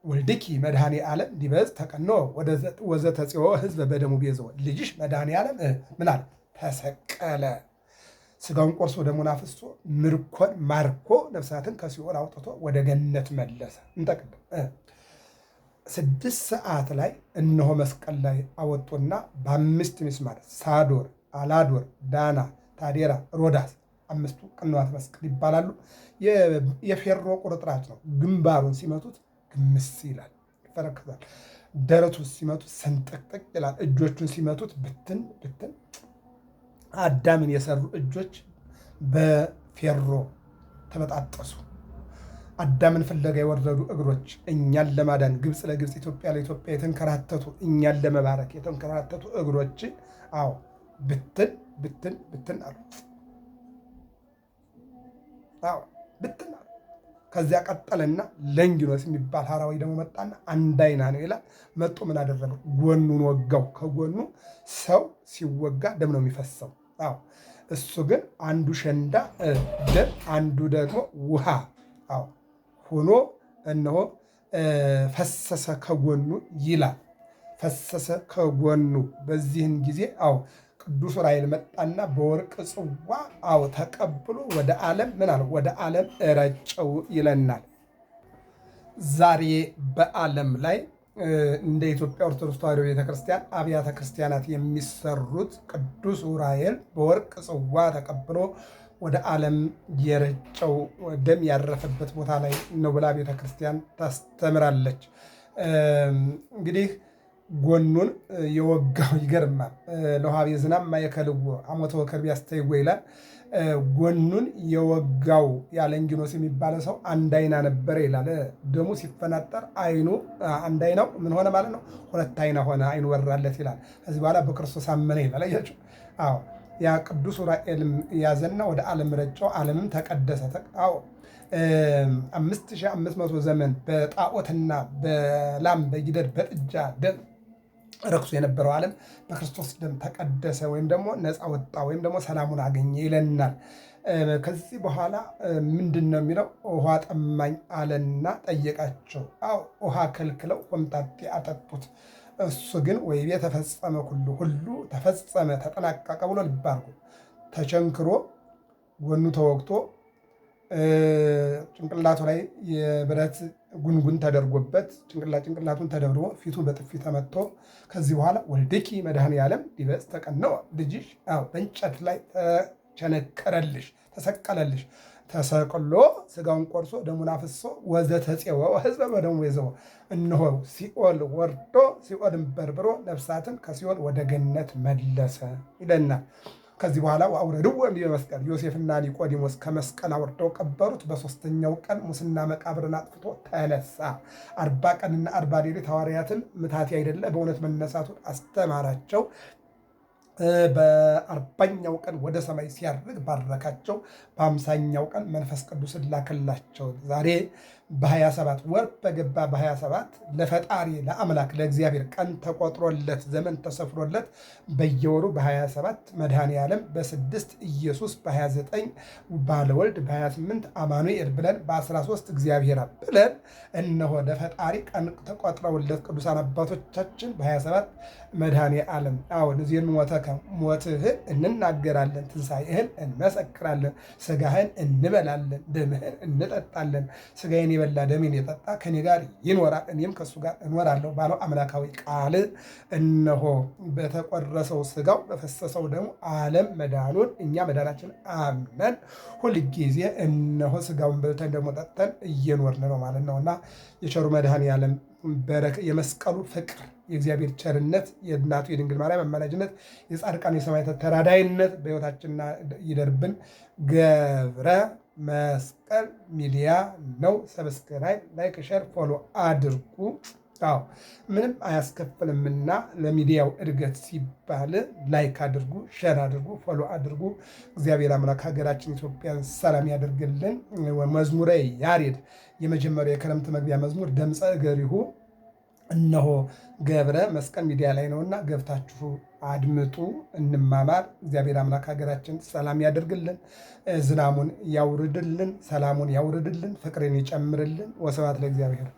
Speaker 1: ወልድኪ መድኃኔ ዓለም ዲበዝ ተቀኖ ወዘተጽዮ ሕዝበ በደሙ ቤዘወ ልጅሽ መድኃኔ ዓለም ምን አለ? ተሰቀለ። ስጋውን ቆርሶ ደሙን አፍስሶ ምርኮን ማርኮ ነፍሳትን ከሲኦል አውጥቶ ወደ ገነት መለሰ። እንጠቅም 6 ሰዓት ላይ እነሆ መስቀል ላይ አወጡና በ5 ሚስማር ሳዶር፣ አላዶር፣ ዳና፣ ታዴራ፣ ሮዳስ 5ቱ ቅንዋት መስቀል ይባላሉ። የፌሮ ቁርጥራጭ ነው። ግንባሩን ሲመቱት ግምስ ይላል፣ ይፈረክዛል። ደረቱን ሲመቱት ሰንጠቅጠቅ ይላል። እጆቹን ሲመቱት ብትን ብትን። አዳምን የሰሩ እጆች በፌሮ ተበጣጠሱ። አዳምን ፍለጋ የወረዱ እግሮች እኛን ለማዳን ግብፅ ለግብፅ ኢትዮጵያ ለኢትዮጵያ የተንከራተቱ እኛን ለመባረክ የተንከራተቱ እግሮች ብትን ብትን ብትን አሉ። ብትን አሉ። ከዚያ ቀጠለና ለንጊኖስ የሚባል ሐራዊ ደግሞ መጣና አንድ አይና ነው ይላል። መጦ ምን አደረገው? ጎኑን ወጋው። ከጎኑ ሰው ሲወጋ ደም ነው የሚፈሰው። እሱ ግን አንዱ ሸንዳ ደም፣ አንዱ ደግሞ ውሃ ሆኖ እነሆ ፈሰሰ ከጎኑ ይላል። ፈሰሰ ከጎኑ። በዚህን ጊዜ ቅዱስ ዑራኤል መጣና በወርቅ ጽዋ ተቀብሎ ወደ ዓለም ምን አለ? ወደ ዓለም ረጨው ይለናል። ዛሬ በዓለም ላይ እንደ ኢትዮጵያ ኦርቶዶክስ ተዋሕዶ ቤተክርስቲያን አብያተ ክርስቲያናት የሚሰሩት ቅዱስ ዑራኤል በወርቅ ጽዋ ተቀብሎ ወደ ዓለም የረጨው ደም ያረፈበት ቦታ ላይ ነው ብላ ቤተክርስቲያን ታስተምራለች። እንግዲህ ጎኑን የወጋው ይገርማል። ለውሃቤ ዝናብ ማየከልዎ አሞተ ወከርቤ ያስተይጎ ይላል። ጎኑን የወጋው ያለንጊኖስ የሚባለ ሰው አንድ አይና ነበረ ይላል። ደሙ ሲፈናጠር አይኑ አንድ አይናው ምን ሆነ ማለት ነው? 2 አይና ሆነ፣ አይኑ ወራለት ይላል። ከዚህ በኋላ በክርስቶስ አመነ ይላል። አያችሁ? ያ ቅዱስ ዑራኤልም ያዘና ወደ ዓለም ረጨው፣ ዓለምም ተቀደሰ። 5500 ዘመን በጣዖትና በላም በጊደር በጥጃ ደም ረክሶ የነበረው ዓለም በክርስቶስ ደም ተቀደሰ፣ ወይም ደግሞ ነፃ ወጣ፣ ወይም ደግሞ ሰላሙን አገኘ ይለናል። ከዚህ በኋላ ምንድን ነው የሚለው? ውሃ ጠማኝ አለና ጠየቃቸው። ውሃ ከልክለው ሆምጣጤ አጠጡት። እሱ ግን ወይቤ ተፈጸመ ኩሉ፣ ሁሉ ተፈጸመ ተጠናቀቀ ብሎ ልብ አድርጎ ተቸንክሮ ጎኑ ተወግቶ ጭንቅላቱ ላይ የብረት ጉንጉን ተደርጎበት ጭንቅላቱን ተደብድቦ ፊቱ በጥፊ ተመቶ ከዚህ በኋላ ወልድኪ መድኃኔዓለም ዲበ ዕፀ ተቀነወ ልጅሽ በእንጨት ላይ ተቸነከረልሽ፣ ተሰቀለልሽ። ተሰቅሎ ስጋውን ቆርሶ ደሙን አፍሶ ወዘተፄወወ ሕዝበ በደሙ ቤዘወ እነሆ ሲኦል ወርዶ ሲኦልን በርብሮ ነፍሳትን ከሲኦል ወደ ገነት መለሰ ይለናል። ከዚህ በኋላ አውረድዎ በመስቀል ዮሴፍና ኒቆዲሞስ ከመስቀል አውርደው ቀበሩት። በሦስተኛው ቀን ሙስና መቃብርን አጥፍቶ ተነሳ። 40 ቀንና 40 ሌሊት ሐዋርያትን ምታቴ አይደለ በእውነት መነሳቱን አስተማራቸው። በ40ኛው ቀን ወደ ሰማይ ሲያርግ ባረካቸው። በ50ኛው ቀን መንፈስ ቅዱስን ላከላቸው። ዛሬ በ27 ወር በገባ በ27 ለፈጣሪ ለአምላክ ለእግዚአብሔር ቀን ተቆጥሮለት ዘመን ተሰፍሮለት በየወሩ በ27 መድኃኔዓለም በ6 ኢየሱስ በ29 ባለወልድ በ28 አማኑኤል ብለን በ13 እግዚአብሔር ብለን እነሆ ለፈጣሪ ቀን ተቆጥረውለት ቅዱሳን አባቶቻችን በ27 መድኃኔዓለም አሁን እዚህን ሞትህን እንናገራለን፣ ትንሣኤህን እንመሰክራለን፣ ስጋህን እንበላለን፣ ደምህን እንጠጣለን። ስጋዬን የበላ ደሜን የጠጣ ከኔ ጋር ይኖራል፣ እኔም ከእሱ ጋር እኖራለሁ ባለው አምላካዊ ቃል እነሆ በተቆረሰው ስጋው በፈሰሰው ደግሞ ዓለም መዳኑን እኛ መዳናችን አምነን ሁልጊዜ እነሆ ስጋውን በልተን ደግሞ ጠጥተን እየኖርን ነው ማለት ነውና የቸሩ መድኃኔዓለም የመስቀሉ ፍቅር የእግዚአብሔር ቸርነት የእናቱ የድንግል ማርያም አማላጅነት የጻድቃን የሰማዕታት ተራዳይነት በሕይወታችን ይደርብን። ገብረ መስቀል ሚዲያ ነው። ሰብስክራይብ፣ ላይክ፣ ሸር፣ ፎሎ አድርጉ። ምንም አያስከፍልምና ለሚዲያው እድገት ሲባል ላይክ አድርጉ፣ ሸር አድርጉ፣ ፎሎ አድርጉ። እግዚአብሔር አምላክ ሀገራችን ኢትዮጵያን ሰላም ያደርግልን። መዝሙረ ያሬድ የመጀመሪያው የክረምት መግቢያ መዝሙር ድምፀ እገሪሁ እነሆ ገብረ መስቀል ሚዲያ ላይ ነውና ገብታችሁ አድምጡ፣ እንማማር። እግዚአብሔር አምላክ ሀገራችን ሰላም ያደርግልን፣ ዝናሙን ያውርድልን፣ ሰላሙን ያውርድልን፣ ፍቅርን ይጨምርልን። ወስብሐት ለእግዚአብሔር።